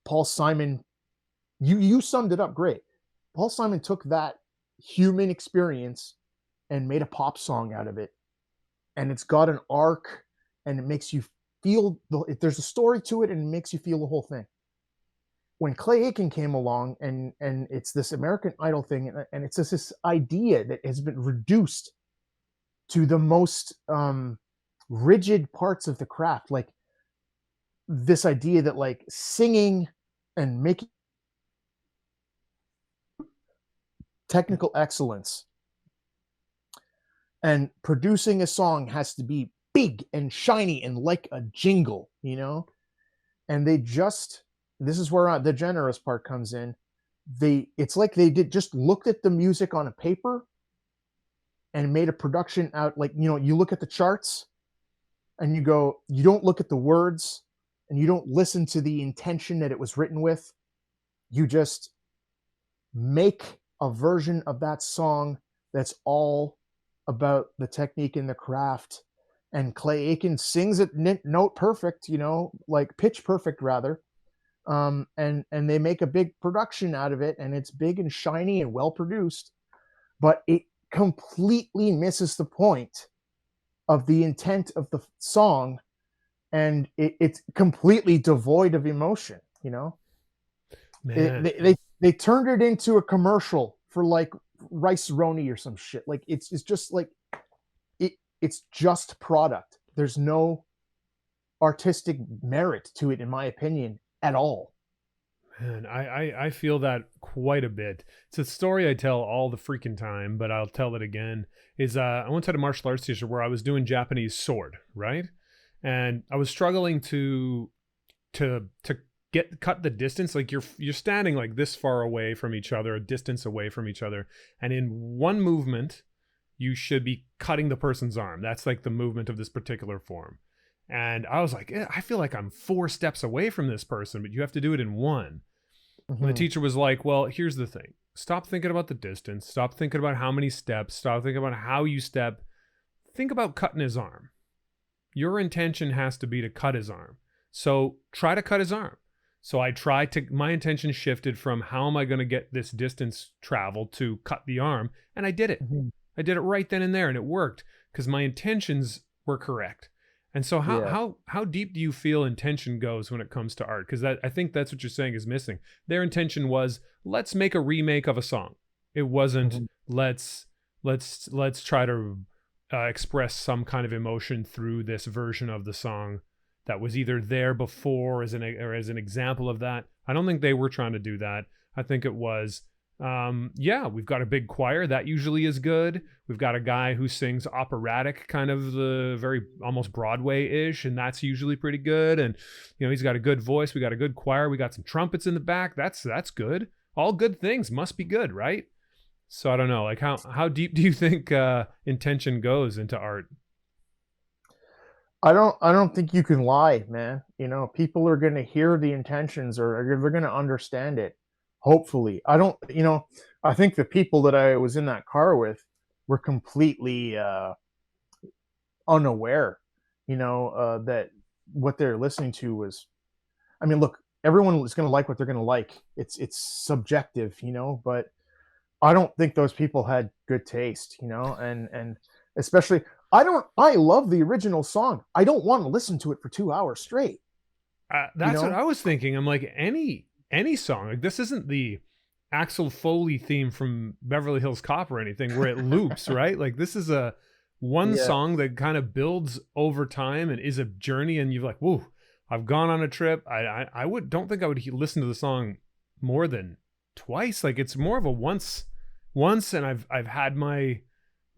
Paul Simon, you summed it up great. Paul Simon took that human experience and made a pop song out of it. And it's got an arc, and it makes you feel, there's a story to it, and it makes you feel the whole thing. When Clay Aiken came along, and it's this American Idol thing, and it's just this idea that has been reduced to the most rigid parts of the craft, like this idea that like singing and making technical excellence and producing a song has to be big and shiny and like a jingle, you know? And this is where the generous part comes in. It's like they just looked at the music on a paper and made a production out, like, you know, you look at the charts and you don't look at the words, and you don't listen to the intention that it was written with. You just make a version of that song that's all about the technique and the craft. And Clay Aiken sings it note perfect, you know, like pitch perfect rather. And they make a big production out of it, and it's big and shiny and well produced, but it completely misses the point of the intent of the song, and it's completely devoid of emotion, you know. Man. They turned it into a commercial for like Rice Roni or some shit. Like it's just like it's just product. There's no artistic merit to it, in my opinion, at all. Man, I feel that quite a bit. It's a story I tell all the freaking time, but I'll tell it again. I once had a martial arts teacher where I was doing Japanese sword, right? And I was struggling to cut the distance. Like you're standing like this far away from each other, a distance away from each other, and in one movement you should be cutting the person's arm. That's like the movement of this particular form. And I was like, I feel like I'm 4 steps away from this person, but you have to do it in one. Mm-hmm. And the teacher was like, well, here's the thing. Stop thinking about the distance. Stop thinking about how many steps. Stop thinking about how you step. Think about cutting his arm. Your intention has to be to cut his arm. So try to cut his arm. So my intention shifted from how am I going to get this distance traveled to cut the arm? And I did it. Mm-hmm. I did it right then and there, and it worked because my intentions were correct. And so how deep do you feel intention goes when it comes to art? Because I think that's what you're saying is missing. Their intention was, let's make a remake of a song. It wasn't, Mm-hmm. let's try to express some kind of emotion through this version of the song that was either there before as an example of that. I don't think they were trying to do that. I think it was, we've got a big choir. That usually is good. We've got a guy who sings operatic, kind of the very almost Broadway-ish, and that's usually pretty good. And, you know, he's got a good voice. We got a good choir. We got some trumpets in the back. That's good. All good things must be good, right? So I don't know, like how deep do you think intention goes into art? I don't think you can lie, man. You know, people are going to hear the intentions, or they're going to understand it. Hopefully. I think the people that I was in that car with were completely unaware, that what they're listening to was, I mean, look, everyone is going to like what they're going to like. It's subjective, but I don't think those people had good taste, and especially I love the original song. I don't want to listen to it for 2 hours straight. That's what I was thinking. I'm like, any any song. Like this isn't the Axel Foley theme from Beverly Hills Cop or anything where it loops, right? Like this is a one Yeah. song that kind of builds over time and is a journey, and you're like, whoa, I've gone on a trip. I would don't think I would listen to the song more than twice. Like it's more of a once, and I've had my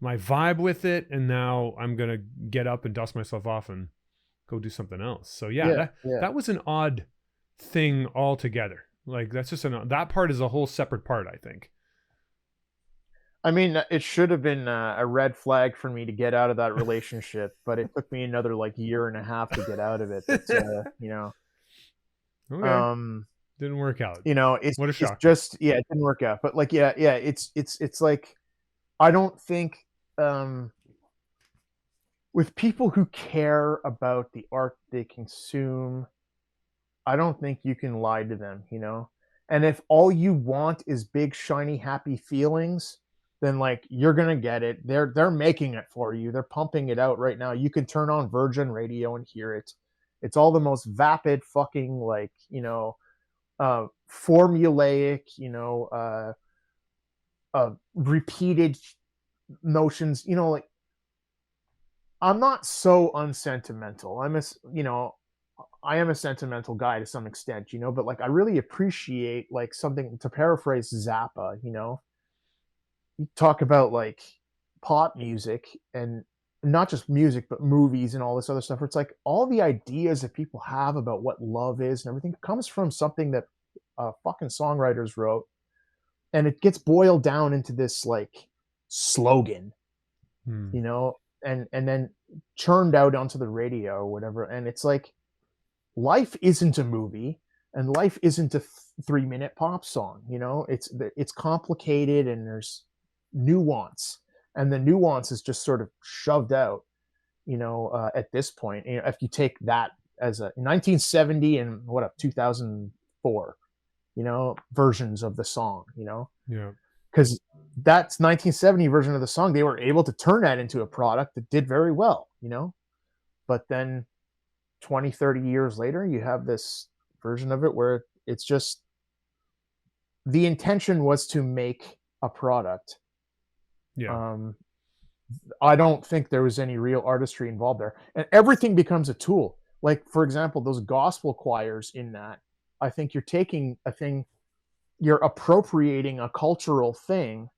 vibe with it, and now I'm gonna get up and dust myself off and go do something else. So yeah, Yeah. that Yeah. that was an odd thing altogether. Like that's just that part is a whole separate part, I think. I mean, it should have been a red flag for me to get out of that relationship, but it took me another like year and a half to get out of it. But Okay, um, didn't work out. it's What a it's shocker. just it didn't work out. But like yeah, it's like I don't think um with people who care about the art they consume, I don't think you can lie to them. And if all you want is big, shiny, happy feelings, then like you're gonna get it. They're making it for you. They're pumping it out right now. You can turn on Virgin Radio and hear it. It's all the most vapid fucking like, formulaic, repeated notions, like I'm not so unsentimental. I am a sentimental guy to some extent, but like I really appreciate like something to paraphrase Zappa. You talk about like pop music and not just music, but movies and all this other stuff. Where it's like all the ideas that people have about what love is and everything comes from something that fucking songwriters wrote, and it gets boiled down into this like slogan, Hmm. you know, and then churned out onto the radio or whatever. And it's like life isn't a movie and life isn't a 3-minute pop song. It's complicated and there's nuance, and the nuance is just sort of shoved out at this point. If you take that as a 1970 and what up 2004 versions of the song. Yeah. Because that's 1970 version of the song, they were able to turn that into a product that did very well. But then 20, 30 years later, you have this version of it where it's just the intention was to make a product. Yeah. um I don't think there was any real artistry involved there, and everything becomes a tool. Like for example, those gospel choirs in that, I think you're taking a thing, you're appropriating a cultural thing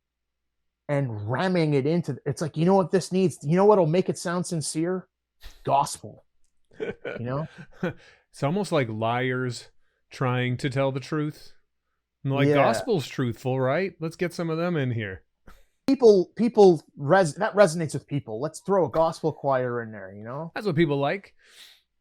and ramming it into it's like, you know what this needs, what'll make it sound sincere? Gospel. you know It's almost like liars trying to tell the truth. And like yeah, gospel's truthful, right? Let's get some of them in here. that resonates with people. Let's throw a gospel choir in there. That's what people like.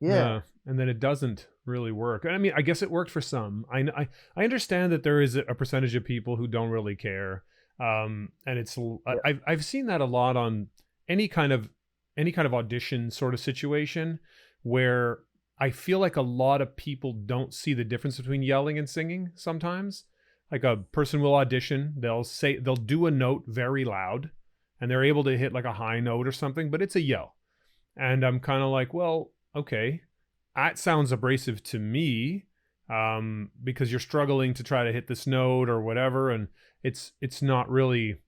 Yeah. And then it doesn't really work. I mean, I guess it worked for some. I understand that there is a percentage of people who don't really care. And it's Yeah. I've seen that a lot on any kind of audition sort of situation where I feel like a lot of people don't see the difference between yelling and singing sometimes. Like a person will audition, they'll do a note very loud and they're able to hit like a high note or something, but it's a yell. And I'm kind of like, well, okay, that sounds abrasive to me, because you're struggling to try to hit this note or whatever, and it's not really,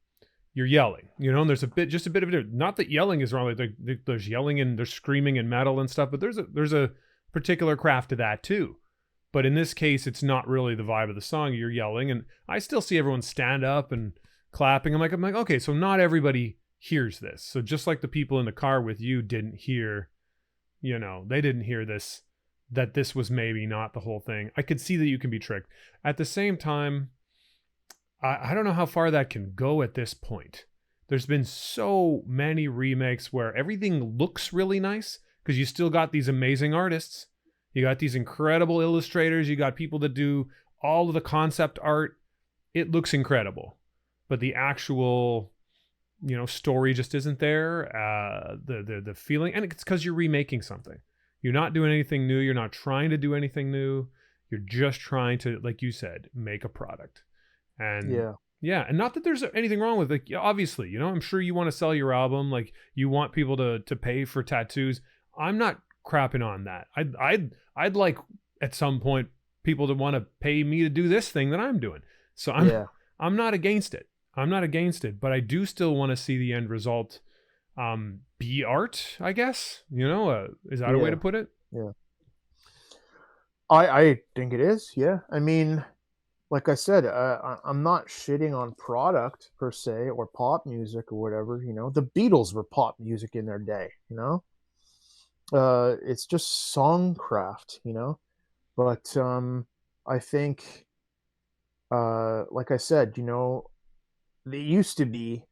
you're yelling, and there's just a bit of it. Not that yelling is wrong, like there's yelling and there's screaming and metal and stuff, but there's a particular craft to that too. But in this case, it's not really the vibe of the song. You're yelling, and I still see everyone stand up and clapping. I'm like, okay, so not everybody hears this. So just like the people in the car with you didn't hear, they didn't hear this, that this was maybe not the whole thing. I could see that you can be tricked. At the same time, I don't know how far that can go at this point. There's been so many remakes where everything looks really nice because you still got these amazing artists. You got these incredible illustrators. You got people that do all of the concept art. It looks incredible. But the actual, story just isn't there. The feeling, and it's because you're remaking something. You're not doing anything new. You're not trying to do anything new. You're just trying to, like you said, make a product. And Yeah. yeah, and not that there's anything wrong with it. Obviously, I'm sure you want to sell your album. Like you want people to pay for tattoos. I'm not crapping on that. I'd like at some point people to want to pay me to do this thing that I'm doing. So Yeah. I'm not against it. I'm not against it, but I do still want to see the end result be art, I guess. Is that a way Yeah. to put it? Yeah. I think it is. Yeah. I mean, like I said, I'm not shitting on product per se or pop music or whatever. The Beatles were pop music in their day. It's just songcraft. But I think, like I said, it used to be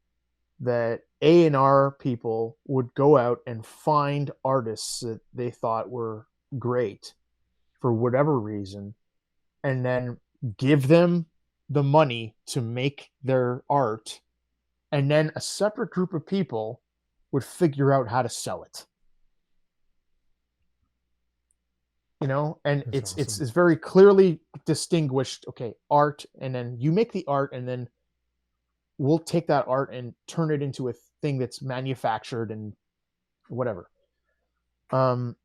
that A&R people would go out and find artists that they thought were great for whatever reason, and then give them the money to make their art, and then a separate group of people would figure out how to sell it. And That's it's awesome. very clearly distinguished. Okay, art, and then you make the art, and then we'll take that art and turn it into a thing that's manufactured and whatever.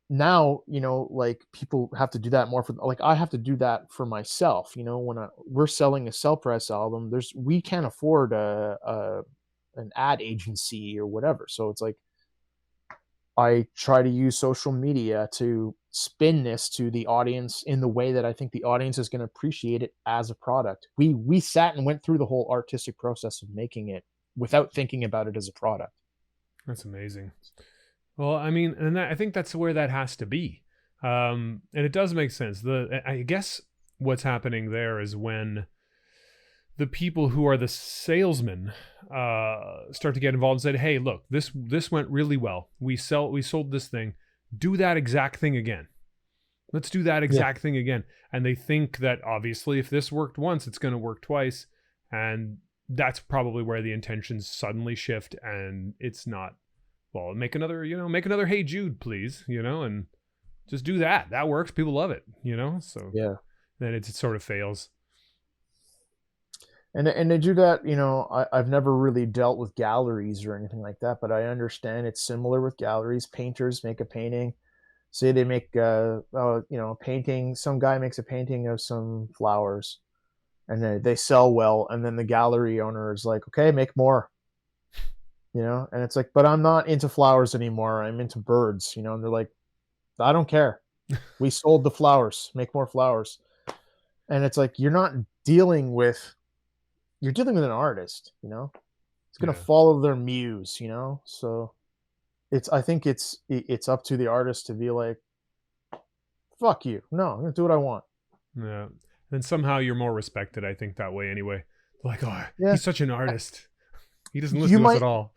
Now, like, people have to do that more for, like, I have to do that for myself. When we're selling a Cell Press album, we can't afford an ad agency or whatever. So it's like, I try to use social media to spin this to the audience in the way that I think the audience is going to appreciate it as a product. We sat and went through the whole artistic process of making it without thinking about it as a product. That's amazing. Well, I mean, and I think that's where that has to be. And it does make sense. I guess what's happening there is when the people who are the salesmen start to get involved and said, "Hey, look, this went really well. We sold this thing. Do that exact thing again. Let's do that Yeah. exact thing again." And they think that obviously, if this worked once, it's going to work twice, and that's probably where the intentions suddenly shift, and it's not. Well, make another Hey Jude, please, and just do that. That works. People love it, So Yeah. then it sort of fails. And they do that. I've never really dealt with galleries or anything like that, but I understand it's similar with galleries. Painters make a painting. Say they make a painting. Some guy makes a painting of some flowers, and they sell well, and then the gallery owner is like, "Okay, make more." And it's like, "But I'm not into flowers anymore. I'm into birds." And they're like, "I don't care. We sold the flowers. Make more flowers." And it's like, dealing with you're dealing with an artist. It's going to Yeah. follow their muse. So I think it's up to the artist to be like, "Fuck you. No, I'm going to do what I want." Yeah. Then somehow you're more respected, I think, that way anyway. Like, oh, Yeah. he's such an artist. He doesn't listen You to us at might all.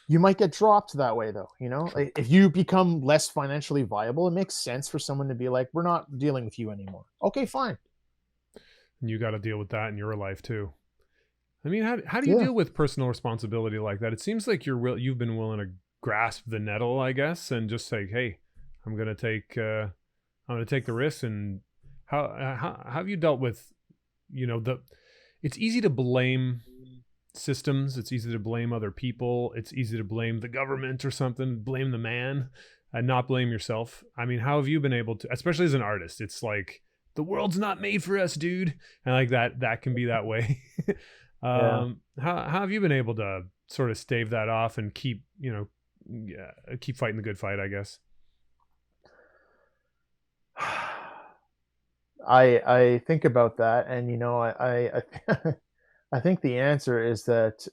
you might get dropped that way though. True. If you become less financially viable, it makes sense for someone to be like, "We're not dealing with you anymore." Okay, fine. And you got to deal with that in your life too. I mean, how do you Yeah. deal with personal responsibility like that? It seems like you've been willing to grasp the nettle, I guess, and just say, "Hey, I'm gonna take I'm gonna take the risk." And how have you dealt with, the? It's easy to blame systems. It's easy to blame other people. It's easy to blame the government or something. Blame the man, and not blame yourself. I mean, how have you been able to, especially as an artist? It's like the world's not made for us, dude, and like that can be that way. Yeah. How have you been able to sort of stave that off and keep yeah, keep fighting the good fight, I guess? I think about that, and I think the answer is that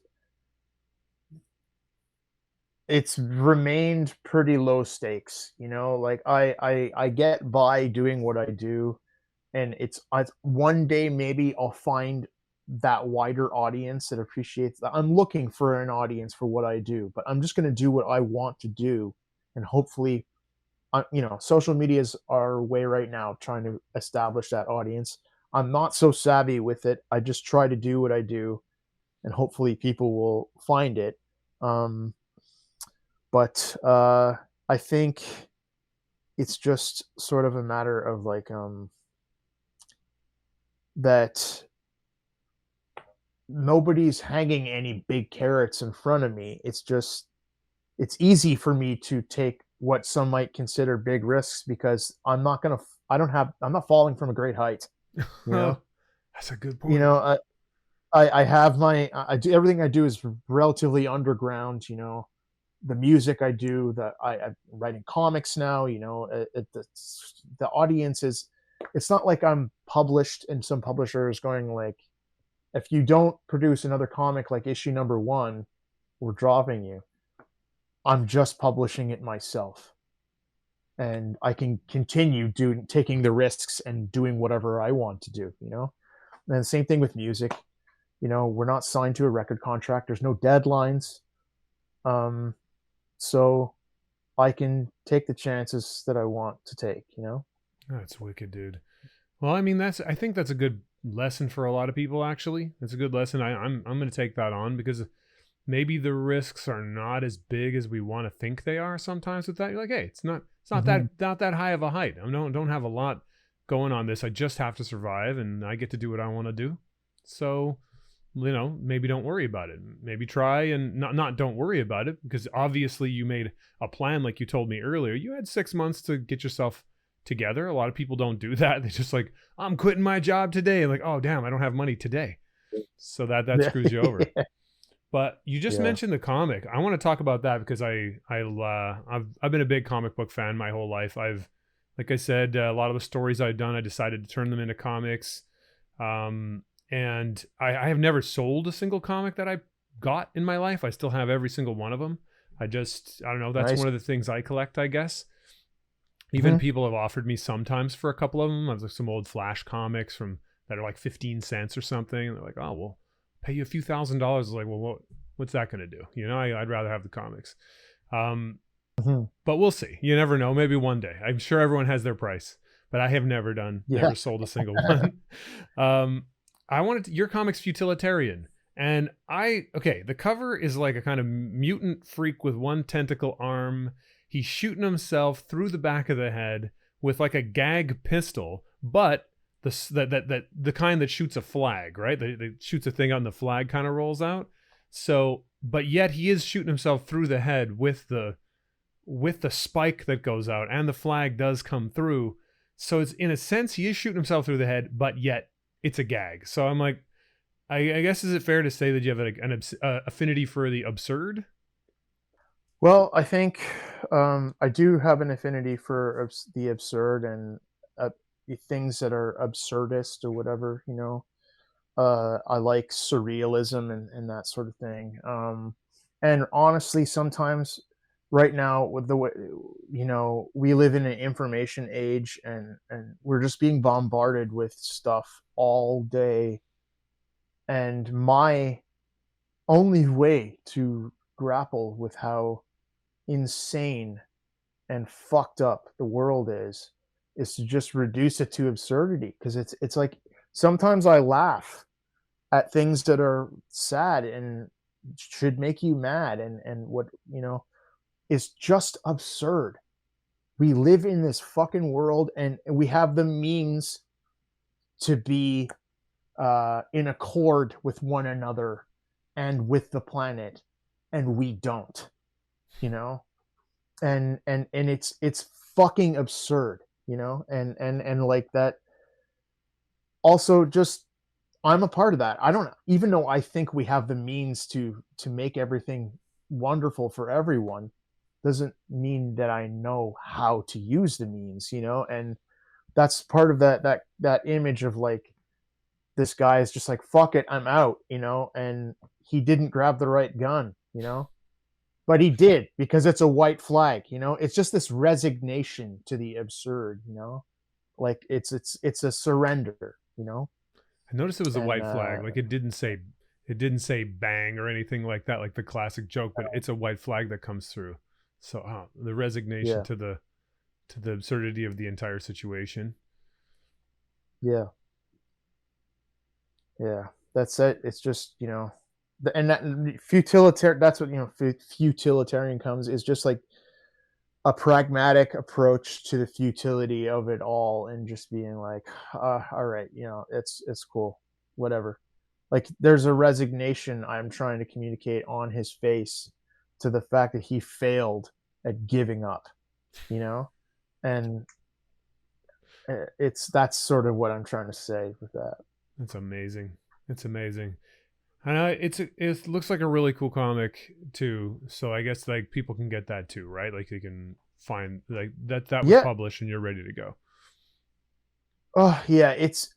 it's remained pretty low stakes. Like, I get by doing what I do, and it's one day maybe I'll find that wider audience that appreciates that. I'm looking for an audience for what I do, but I'm just going to do what I want to do, and hopefully, social media is our way right now trying to establish that audience. I'm not so savvy with it. I just try to do what I do, and hopefully people will find it. Um, but I think it's just sort of a matter of like, that nobody's hanging any big carrots in front of me. It's easy for me to take what some might consider big risks because I'm not falling from a great height. You know, That's a good you point. know, I have my I do everything I do is relatively underground. You know, the music I do, I'm writing comics now. You know, the audience is. It's not like I'm published and some publisher is going like, if you don't produce another comic like issue number one, we're dropping you. I'm just publishing it myself, and I can continue doing taking the risks and doing whatever I want to do. You know, and the same thing with music. You know, we're not signed to a record contract. There's no deadlines. Um, so I can take the chances that I want to take, you know? That's wicked, dude. Well, I mean, I think that's a good lesson for a lot of people. Actually, it's a good lesson. I'm going to take that on because maybe the risks are not as big as we want to think they are. Sometimes with that, you're like, hey, it's not Mm-hmm. that high of a height. I don't have a lot going on this. I just have to survive, and I get to do what I want to do. So, maybe don't worry about it. Maybe try and not don't worry about it, because obviously you made a plan, like you told me earlier. You had 6 months to get yourself together. A lot of people don't do that. They just like, I'm quitting my job today. Like, oh damn, I don't have money today. So that Yeah. screws you over. But you just Yeah. mentioned the comic. I want to talk about that because I've been a big comic book fan my whole life. Like I said, a lot of the stories I've done, I decided to turn them into comics. And I have never sold a single comic that I got in my life. I still have every single one of them. I don't know. That's Nice. one of the things I collect, I guess. Even Mm-hmm. people have offered me sometimes for a couple of them. I was like some old Flash comics from that are like 15 cents or something. And they're like, oh, well, pay you a few $1,000s. Like, well, what's that going to do? I'd rather have the comics. Um, Mm-hmm. but we'll see. You never know. Maybe one day. I'm sure everyone has their price, but I have Yeah. never sold a single one. um, I wanted your comics utilitarian. And okay, the cover is like a kind of mutant freak with one tentacle arm. He's shooting himself through the back of the head with like a gag pistol, but the kind that shoots a flag, right? That shoots a thing out and the flag kind of rolls out. So, but yet he is shooting himself through the head with the spike that goes out, and the flag does come through. So it's, in a sense, he is shooting himself through the head, but yet it's a gag. So I'm like, I guess, is it fair to say that you have like an affinity for the absurd? Well, I think I do have an affinity for the absurd and uh, the things that are absurdist or whatever, you know. I like surrealism and that sort of thing. And honestly, sometimes right now with the way, you know, we live in an information age, and we're just being bombarded with stuff all day. And my only way to grapple with how insane and fucked up the world is to just reduce it to absurdity, because it's like sometimes I laugh at things that are sad and should make you mad, and what, you know, is just absurd. We live in this fucking world, and we have the means to be in accord with one another and with the planet, and we don't, you know. And it's fucking absurd, you know. And like that also, just I'm a part of that. I don't, even though I think we have the means to make everything wonderful for everyone, doesn't mean that I know how to use the means, you know. And that's part of that image of like, this guy is just like, fuck it, I'm out, you know. And he didn't grab the right gun, you know, but he did, because it's a white flag, you know. It's just this resignation to the absurd, you know. Like it's a surrender, you know. I noticed it was a And white flag. Like it didn't say bang or anything like that, like the classic joke, but it's a white flag that comes through. So the resignation yeah, to the absurdity of the entire situation. yeah, yeah, that's it. It's just, you know, and that futilitarian, that's what, you know, futilitarian comes, is just like a pragmatic approach to the futility of it all, and just being like, all right, you know, it's cool, whatever. Like, there's a resignation I'm trying to communicate on his face to the fact that he failed at giving up, you know. And That's sort of what I'm trying to say with that. That's amazing. It's amazing. And it looks like a really cool comic too. So I guess like people can get that too, right? Like they can find like that was Yeah. published and you're ready to go. Oh yeah, it's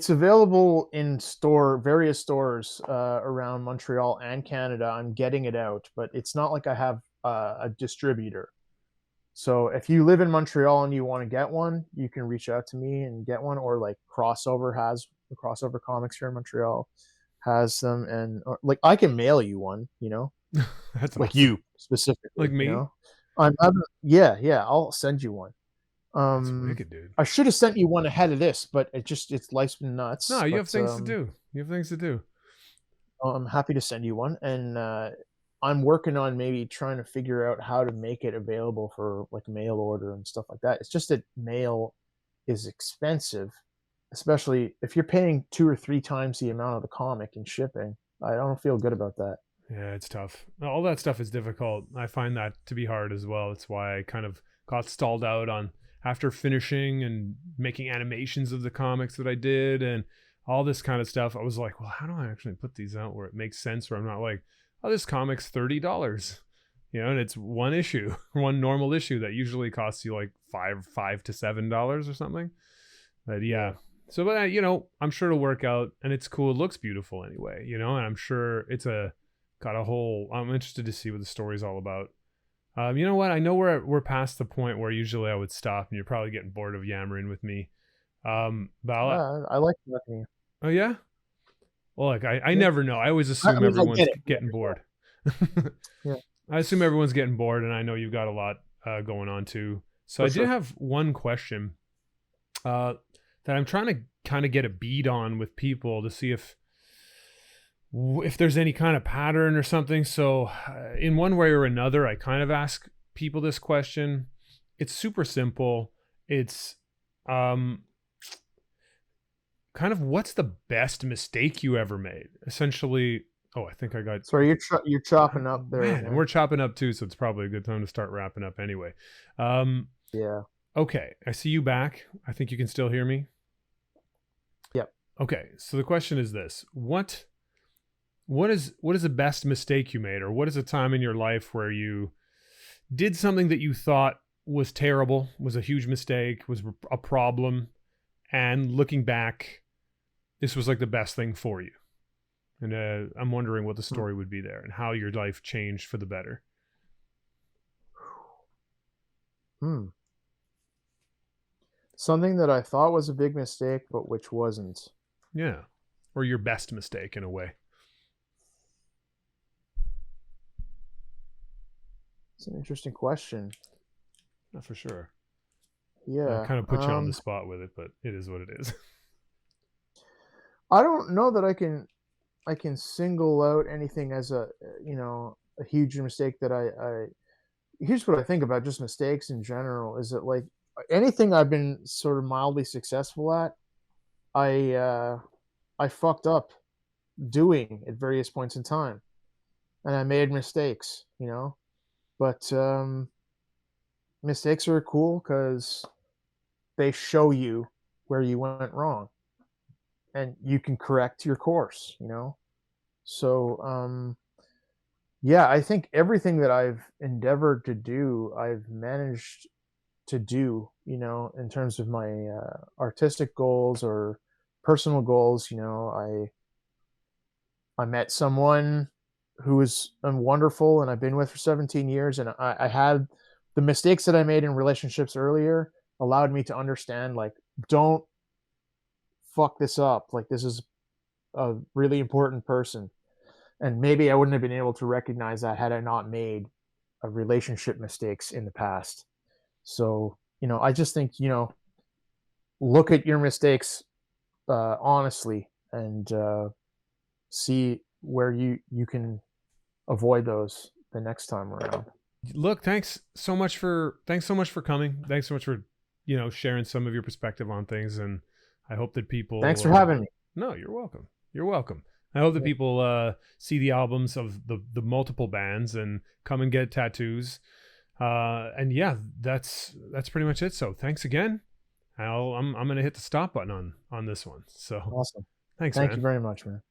available in various stores around Montreal and Canada. I'm getting it out, but it's not like I have a distributor. So if you live in Montreal and you want to get one, you can reach out to me and get one, or like Crossover Comics here in Montreal has them, and or, like I can mail you one, That's like awesome. you specifically, Like me? yeah, I'll send you one. That's Um, wicked, dude. I should have sent you one ahead of this, but it's life's been No, nuts. you have But things to do. You have things to do. I'm happy to send you one, and I'm working on maybe trying to figure out how to make it available for like mail order and stuff like that. It's just that mail is expensive, especially if you're paying 2 or 3 times the amount of the comic in shipping. I don't feel good about that. Yeah, it's tough. All that stuff is difficult. I find that to be hard as well. That's why I kind of got stalled out on after finishing and making animations of the comics that I did and all this kind of stuff. I was like, well, how do I actually put these out where it makes sense? Where I'm not like, oh, this comic's $30, and it's one issue, one normal issue that usually costs you like five to $7 or something. But yeah. Yeah. So, but I'm sure it'll work out, and it's cool. It looks beautiful anyway, and I'm sure it's got a whole. I'm interested to see what the story's all about. You know what? I know we're past the point where usually I would stop, and you're probably getting bored of yammering with me. But I like talking. oh yeah. Well, like I Yeah. never know. I always I assume mean, I everyone's get it. Yeah. getting bored. Yeah. I assume everyone's getting bored, and I know you've got a lot going on too. So For I did sure. have one question that I'm trying to kind of get a beat on with people to see if there's any kind of pattern or something. So in one way or another, I kind of ask people this question. It's super simple. It's kind of what's the best mistake you ever made? Essentially, oh, I think I got. Sorry, you're chopping up there, Man, and man. we're chopping up too, so it's probably a good time to start wrapping up anyway. Um, Yeah. okay, I see you back. I think you can still hear me. Yep. Okay, so the question is this: what is the best mistake you made, or what is a time in your life where you did something that you thought was terrible, was a huge mistake, was a problem, and looking back, this was like the best thing for you? And I'm wondering what the story would be there and how your life changed for the better. Hmm. Something that I thought was a big mistake, but which wasn't. Yeah, or your best mistake in a way. It's an interesting question. Not for sure. I Yeah. kind of put you on the spot with it, but it is what it is. I don't know that I can single out anything as a huge mistake that I here's what I think about just mistakes in general is that like anything I've been sort of mildly successful at, I fucked up doing at various points in time, and I made mistakes. But mistakes are cool because they show you where you went wrong, and you can correct your course. So yeah, I think everything that I've endeavored to do, I've managed to do, in terms of my artistic goals or personal goals. I met someone who was wonderful and I've been with for 17 years. And I had the mistakes that I made in relationships earlier allowed me to understand, like, don't fuck this up. Like, this is a really important person. And maybe I wouldn't have been able to recognize that had I not made relationship mistakes in the past. So, I just think, look at your mistakes honestly and see where you can avoid those the next time around. Look, thanks so much for coming. Thanks so much for sharing some of your perspective on things, and I hope that Thanks people. for having me. No, you're welcome. You're welcome. I hope that Yeah. people see the albums of the multiple bands and come and get tattoos. And yeah, that's pretty much it. So thanks again. I'm gonna hit the stop button on this one. So Awesome. thanks, Thank you man. very much, man.